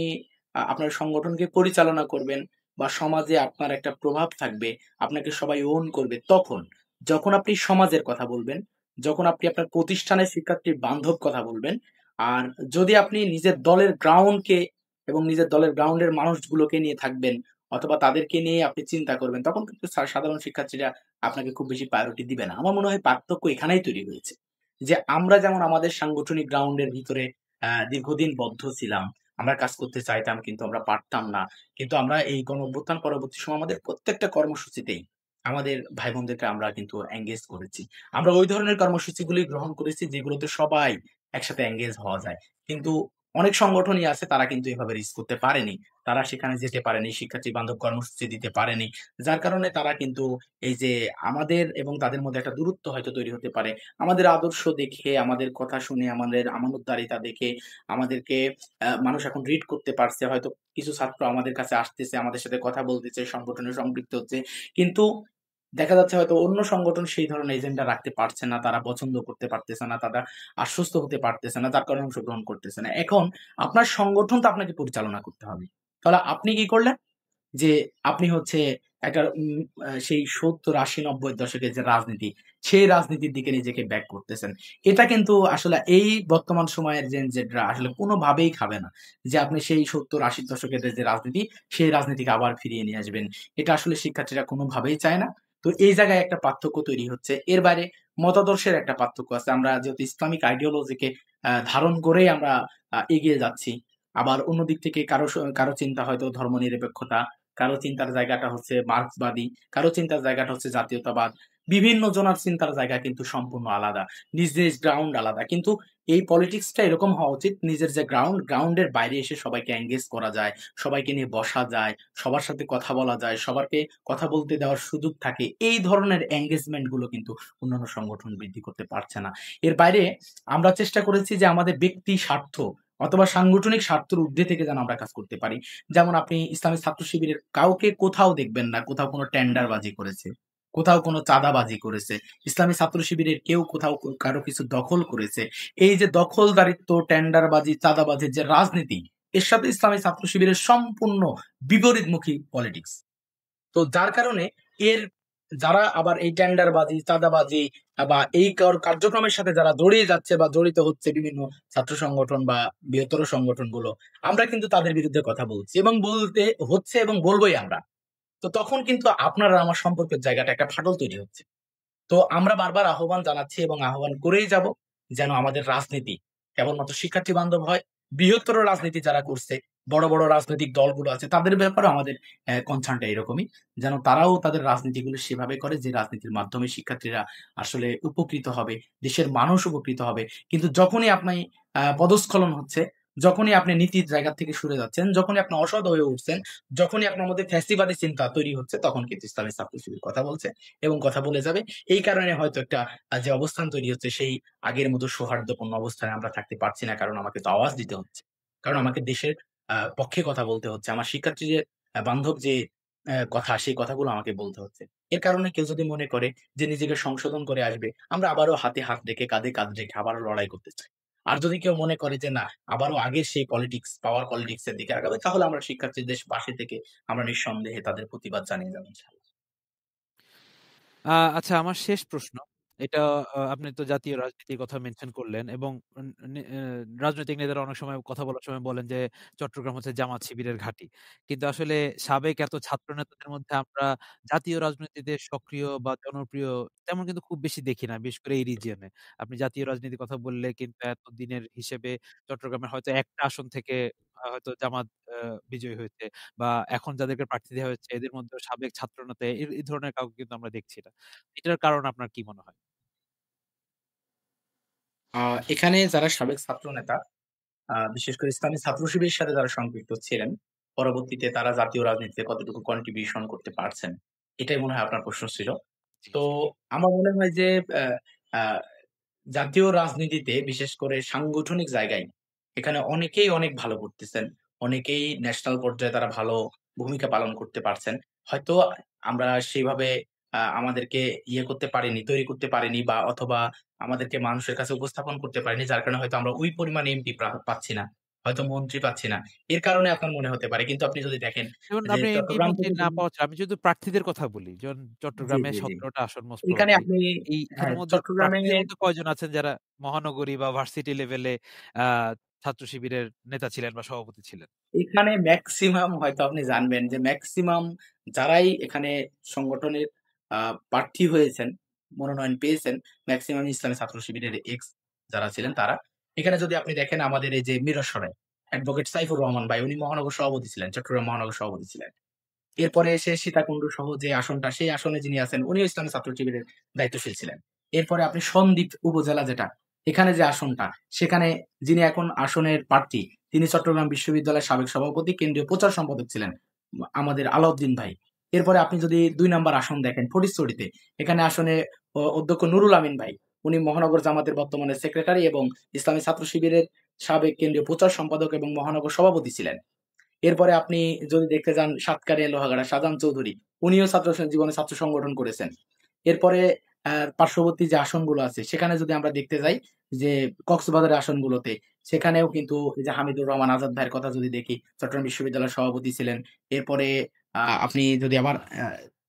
আপনার সংগঠনকে পরিচালনা করবেন বা সমাজে আপনার একটা প্রভাব থাকবে, আপনাকে সবাই ওন করবে তখন। যখন আপনি সমাজের কথা বলবেন, যখন আপনি আপনার প্রতিষ্ঠানের শিক্ষার্থীর বান্ধব কথা বলবেন, আর যদি আপনি নিজের দলের গ্রাউন্ডকে এবং নিজের দলের গ্রাউন্ডের মানুষগুলোকে নিয়ে থাকবেন অথবা তাদেরকে নিয়ে আপনি চিন্তা করবেন, তখন কিন্তু সাধারণ শিক্ষার্থীরা আপনাকে খুব বেশি প্রায়োরিটি দিবে না। আমার মনে হয় পার্থক্য এখানেই তৈরি হয়েছে। যে আমরা যেমন আমাদের সাংগঠনিক গ্রাউন্ডের ভিতরে দীর্ঘদিন বদ্ধ ছিলাম। আমরা কাজ করতে চাইতাম কিন্তু আমরা পারতাম না। কিন্তু আমরা এই গণঅভ্যুত্থান পরবর্তী সময়ে আমাদের প্রত্যেকটা কর্মসূচিতেই আমাদের ভাই বোনদেরকে আমরা কিন্তু এনগেজ করেছি। আমরা ওই ধরনের কর্মসূচিগুলি গ্রহণ করেছি যেগুলোতে সবাই একসাথে এনগেজ হওয়া যায়। কিন্তু অনেক সংগঠনই আছে তারা কিন্তু এভাবে রিস্ক করতে পারেনি। তারা সেখানে যেতে পারেনি, শিক্ষার্থী বান্ধব কর্মসূচি দিতে পারেনি। যার কারণে তারা কিন্তু এই যে আমাদের এবং তাদের মধ্যে একটা দূরত্ব হয়তো তৈরি হতে পারে। আমাদের আদর্শ দেখে, আমাদের কথা শুনে, আমাদের আমানতদারিতা দেখে আমাদেরকে মানুষ এখন রিড করতে পারছে। হয়তো কিছু ছাত্র আমাদের কাছে আসতেছে, আমাদের সাথে কথা বলতেছে, সংগঠনে সম্পৃক্ত হচ্ছে। কিন্তু দেখা যাচ্ছে হয়তো অন্য সংগঠন সেই ধরনের এজেন্ডা রাখতে পারছে না, তারা পছন্দ করতে পারতেছে না, তারা আশ্বস্ত হতে পারতেছে না, যার কারণে অংশগ্রহণ করতেছে না। এখন আপনার সংগঠন তো আপনাকে পরিচালনা করতে হবে। তাহলে আপনি কি করলেন? যে আপনি হচ্ছে একটা সেই ৭০, ৮০, ৯০ দশকের যে রাজনীতি, সেই রাজনীতির দিকে নিজেকে ব্যাক করতেছেন। এটা কিন্তু আসলে এই বর্তমান সময়ের Gen Z-রা আসলে কোনোভাবেই খাবে না। যে আপনি সেই ৭০, ৮০ দশকের যে রাজনীতি, সেই রাজনীতিকে আবার ফিরিয়ে নিয়ে আসবেন। এটা আসলে শিক্ষার্থীরা কোনোভাবেই চায় না। তো এই জায়গায় একটা পার্থক্য তৈরি হচ্ছে। এর বাইরে মতাদর্শের একটা পার্থক্য আছে। আমরা যেহেতু ইসলামিক আইডিওলজিকে ধারণ করেই আমরা এগিয়ে যাচ্ছি। আবার অন্য দিক থেকে কারো চিন্তা হয়তো ধর্মনিরপেক্ষতা, কারো চিন্তার জায়গাটা হচ্ছে মার্ক্সবাদী, কারো চিন্তার জায়গাটা হচ্ছে জাতীয়তাবাদ। বিভিন্ন জনার চিন্তার জায়গা কিন্তু সম্পূর্ণ আলাদা। নিজ, নিজ গ্রাউন্ড আলাদা। কিন্তু এই পলিটিক্সটা এরকম হওয়া উচিত নিজের যে গ্রাউন্ডের বাইরে এসে সবাইকে এনগেজ করা যায়, সবাইকে নিয়ে বসা যায়, সবার সাথে কথা বলা যায়, সবারকে কথা বলতে দেওয়ার সুযোগ থাকে। এই ধরনের এনগেজমেন্ট গুলো কিন্তু অন্যান্য সংগঠন বৃদ্ধি করতে পারছে না। এর বাইরে আমরা চেষ্টা করেছি যে আমাদের ব্যক্তি স্বার্থ অথবা সাংগঠনিক স্বার্থের ঊর্ধ্বে থেকে যেন আমরা কাজ করতে পারি। যেমন আপনি ইসলামী ছাত্র শিবিরের কাউকে কোথাও দেখবেন না কোথাও কোনো টেন্ডারবাজি করেছে, কোথাও কোনো চাঁদাবাজি করেছে। ইসলামী ছাত্র শিবিরের কেউ কোথাও কারো কিছু দখল করেছে। এই যে দখলদারিত্ব, টেন্ডারবাজি, চাঁদাবাজির যে রাজনীতি, এর সাথে ইসলামী ছাত্র শিবিরের সম্পূর্ণ বিপরীতমুখী পলিটিক্স। তো যার কারণে এর যারা আবার এই টেন্ডারবাজি, চাঁদাবাজি বা এই কার্যক্রমের সাথে যারা জড়িয়ে যাচ্ছে বা জড়িত হচ্ছে বিভিন্ন ছাত্র সংগঠন বা বৃহত্তর সংগঠনগুলো, আমরা কিন্তু তাদের বিরুদ্ধে কথা বলছি এবং বলতে হচ্ছে এবং বলবোই আমরা। তো তখন কিন্তু আপনার আর আমার সম্পর্কের জায়গাটা একটা ফাটল তৈরি হচ্ছে। তো আমরা বারবার আহ্বান জানাচ্ছি এবং আহ্বান করেই যাব যেন আমাদের রাজনীতি কেবলমাত্র শিক্ষার্থী বান্ধব হয়। বৃহত্তর রাজনীতি যারা করছে, বড় বড় রাজনৈতিক দলগুলো আছে তাদের ব্যাপারে আমাদের কনসার্নটা এরকমই, যেন তারাও তাদের রাজনীতিগুলো সেভাবে করে যে রাজনীতির মাধ্যমে শিক্ষার্থীরা আসলে উপকৃত হবে, দেশের মানুষ উপকৃত হবে। কিন্তু যখনই আপনি পদস্খলন হচ্ছে যখনই আপনি নীতির জায়গা থেকে সরে যাচ্ছেন, যখনই আপনি অসৎ হয়ে উঠছেন, যখনই আপনার মধ্যে ফ্যাসিবাদী চিন্তা তৈরি হচ্ছে, তখন কিন্তু ইসলামী ছাত্র শিবির কথা বলছে এবং কথা বলে যাবে। এই কারণে হয়তো একটা যে অবস্থান তৈরি হচ্ছে, সেই আগের মতো সৌহার্দ্যপূর্ণ অবস্থানে আমরা থাকতে পারছি না। কারণ আমাকে তো আওয়াজ দিতে হচ্ছে। কারণ আমাকে দেশের পক্ষে কথা বলতে হচ্ছে। আমার শিক্ষার্থী যে বান্ধব যে কথা, সেই কথাগুলো আমাকে বলতে হচ্ছে। এর কারণে কেউ যদি মনে করে যে নিজেকে সংশোধন করে আসবে, আমরা আবারও হাতে হাত রেখে, কাঁধে কাঁধ রেখে আবারও লড়াই করতে চাই। আর যদি কেউ মনে করে যে না, আবারও আগের সেই পলিটিক্স, পাওয়ার পলিটিক্স এর দিকে আগাবে, তাহলে আমরা শিক্ষার্থীদের পাশে থেকে আমরা নিঃসন্দেহে তাদের প্রতিবাদ জানিয়ে যাবো ইনশাআল্লাহ। আ আচ্ছা, আমার শেষ প্রশ্ন। এটা আপনি তো জাতীয় রাজনীতির কথা মেনশন করলেন এবং উন নে রাজনৈতিক নেতারা অনেক সময় কথা বলার সময় বলেন যে চট্টগ্রাম হচ্ছে জামাত শিবিরের ঘাঁটি। কিন্তু আসলে সাবেক এত ছাত্র নেতাদের মধ্যে আমরা জাতীয় রাজনীতিতে সক্রিয় বা জনপ্রিয় তেমন কিন্তু খুব বেশি দেখি না, বিশেষ করে এই রিজিয়নে। আপনি জাতীয় রাজনীতির কথা বললে কিন্তু এতদিনের হিসেবে চট্টগ্রামের হয়তো একটা আসন থেকে হয়তো জামাত আ বিজয়ী হয়েছে বা এখন যাদেরকে প্রার্থী দেওয়া হয়েছে এদের মধ্যেও সাবেক ছাত্রনেতা এই ধরনের কাউকে কিন্তু আমরা দেখছি না। এটার কারণ আপনার কি মনে হয়? আ এখানে যারা সাবেক ছাত্র নেতা, বিশেষ করে ইসলামী ছাত্র শিবিরের সাথে যারা সম্পৃক্ত ছিলেন, পরবর্তীতে তারা জাতীয় রাজনীতিতে কতটুকু কন্ট্রিবিউশন করতে পারছেন, এটাই মনে হয় আপনার প্রশ্ন ছিল। জি, তো জি। আমার মনে হয় যে আ আ জাতীয় রাজনীতিতে বিশেষ করে সাংগঠনিক জায়গায় এখানে অনেকেই অনেক ভালো করতেছেন। অনেকেই ন্যাশনাল পর্যায়ে তারা ভালো ভূমিকা পালন করতে পারছেন। হয়তো আমরা সেইভাবে আমাদেরকে করতে পারিনি, তৈরি করতে পারিনি বা অথবা আমাদেরকে মানুষের কাছে উপস্থাপন করতে পারিনি। যার কারণে হয়তো আমরা ওই পরিমাণ এমপি পাচ্ছি না। হয়তো মন্ত্রী পাচ্ছি না। এর কারণে আপনার মনে হতে পারে। কিন্তু আপনি যদি দেখেন যেমন যে আপনি এমপি চট্টগ্রাম মন্ত্রী থেকে না যদি পাওয়া আমি যদি প্রার্থীদের কথা বলি, যেমন জি, চট্টগ্রামে জি, জি। ১৭ টা আসন মোস্ট এখানে প্রবাবলি। আপনি এখানের হ্যাঁ, মধ্যে চট্টগ্রামে প্রার্থীদের মধ্যে কয়জন আছেন যারা মহানগরী বা ভার্সিটি লেভেলে আ ছাত্র শিবিরের নেতা ছিলেন বা সভাপতি ছিলেন? এখানে মেক্সিমাম হয়তো আপনি জানবেন যে মেক্সিমাম যারাই এখানে সংগঠনের আ প্রার্থী হয়েছেন, মনোনয়ন পেয়েছেন, মেক্সিমাম ইসলামী ছাত্র শিবিরের যারা ছিলেন তারা। এখানে যদি আপনি দেখেন আমাদের এই যে মিরসরাই অ্যাডভোকেট সাইফুর রহমান ভাই, উনি মহানগর সভাপতি ছিলেন, চট্টগ্রাম মহানগর সভাপতি ছিলেন। এরপরে এসে সীতাকুণ্ড সহ যে আসনটা, সেই আসনে যিনি আছেন উনিও ইসলামী ছাত্র শিবিরের দায়িত্বশীল ছিলেন। এরপরে আপনি সন্দ্বীপ উপজেলা যেটা, এখানে যে আসনটা, সেখানে যিনি এখন আসনের প্রার্থী, তিনি চট্টগ্রাম বিশ্ববিদ্যালয়ের সাবেক সভাপতি, কেন্দ্রীয় প্রচার সম্পাদক ছিলেন আমাদের আলাউদ্দিন ভাই। এরপরে আপনি যদি ২ নাম্বার আসন দেখেন ফটিকছড়িতে, এখানে আসনে অধ্যক্ষ নুরুল আমিন ভাই, উনি মহানগর জামাতের বর্তমানে সেক্রেটারি এবং ইসলামী ছাত্র শিবিরের সাবেক কেন্দ্রীয় প্রচার সম্পাদক এবং মহানগর সভাপতি ছিলেন। এরপরে আপনি যদি দেখতে যান সাতকারিয়া লোহাগাড়া শাহজাহান চৌধুরী, উনিও জীবনে ছাত্র সংগঠন করেছেন। এরপরে পার্শ্ববর্তী যে আসনগুলো আছে সেখানে যদি আমরা দেখতে যাই যে কক্সবাজারের আসনগুলোতে, সেখানেও কিন্তু এই যে হামিদুর রহমান আজাদ ভাইয়ের কথা যদি দেখি, চট্টগ্রাম বিশ্ববিদ্যালয়ের সভাপতি ছিলেন। এরপরে আপনি যদি আবার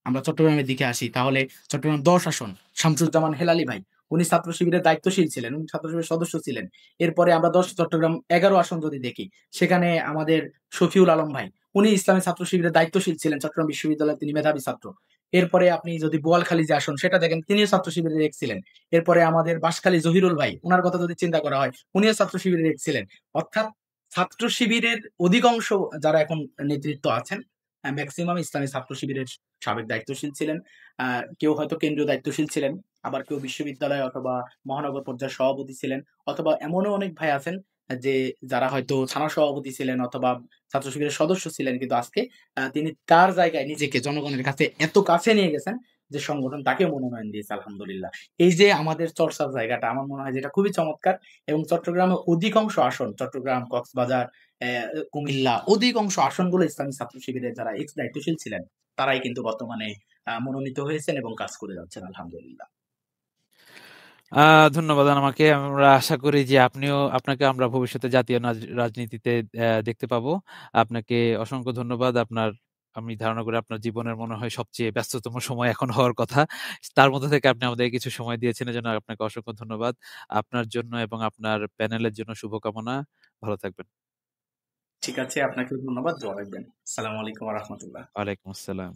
আমরা চট্টগ্রামের দিকে আসি, তাহলে চট্টগ্রাম ১০ আসন শামসুজ্জামান হেলালী ভাই, উনি ছাত্র শিবিরের দায়িত্বশীল ছিলেন, উনি ছাত্র শিবিরের সদস্য ছিলেন। এরপরে আমরা চট্টগ্রাম ১১ আসন যদি দেখি, সেখানে আমাদের শফিউল আলম ভাই, উনি ইসলামী ছাত্র শিবিরের দায়িত্বশীল ছিলেন, চট্টগ্রাম বিশ্ববিদ্যালয়ে তিনি মেধাবী ছাত্র। এরপরে আপনি যদি বোয়ালখালী যে আসন সেটা দেখেন, তিনিও ছাত্র শিবিরের এক ছিলেন। এরপরে আমাদের বাঁশখালী জহিরুল ভাই, উনার কথা যদি চিন্তা করা হয়, উনিও ছাত্র শিবিরের এক ছিলেন। অর্থাৎ ছাত্র শিবিরের অধিকাংশ যারা এখন নেতৃত্ব আছেন, মেক্সিমাম ইসলামী ছাত্র শিবিরের সাবেক দায়িত্বশীল ছিলেন। কেউ হয়তো কেন্দ্রীয় দায়িত্বশীল ছিলেন, আবার কেউ বিশ্ববিদ্যালয় অথবা মহানগর পর্যায়ের সভাপতি ছিলেন, অথবা এমনও অনেক ভাই আছেন যে যারা হয়তো থানা সভাপতি ছিলেন অথবা ছাত্র শিবিরের সদস্য ছিলেন, কিন্তু আজকে তিনি তার জায়গায় নিজেকে জনগণের কাছে এত কাছে নিয়ে গেছেন যে সংগঠন তাকে মনোনয়ন দিয়েছে আলহামদুলিল্লাহ। এই যে আমাদের চর্চার জায়গাটা, আমার মনে হয় যে এটা খুবই চমৎকার। এবং চট্টগ্রামের অধিকাংশ আসন, চট্টগ্রাম, কক্সবাজার, কুমিল্লা, অধিকাংশ আসনগুলো ইসলামী ছাত্র শিবিরের যারা এক্স দায়িত্বশীল ছিলেন, তারাই কিন্তু বর্তমানে মনোনীত হয়েছেন এবং কাজ করে যাচ্ছেন আলহামদুলিল্লাহ। আ ধন্যবাদ আমাকে। আমরা আশা করি যে আপনাকে আমরা ভবিষ্যতে জাতীয় রাজনীতিতে দেখতে পাবো। আপনাকে অসংখ্য ধন্যবাদ। আমি ধারণা করি আপনার জীবনের মনে হয় সবচেয়ে ব্যস্ততম সময় এখন হওয়ার কথা। তার মধ্যে থেকে আপনি আমাদের কিছু সময় দিয়েছেন, এজন্য আপনাকে অসংখ্য ধন্যবাদ। আপনার জন্য এবং আপনার প্যানেলের জন্য শুভকামনা। ভালো থাকবেন। ঠিক আছে, আপনাকেও ধন্যবাদ। দোয়া রাখবেন। আসসালামু আলাইকুম ওয়া রাহমাতুল্লাহ। ওয়ালাইকুম আসসালাম।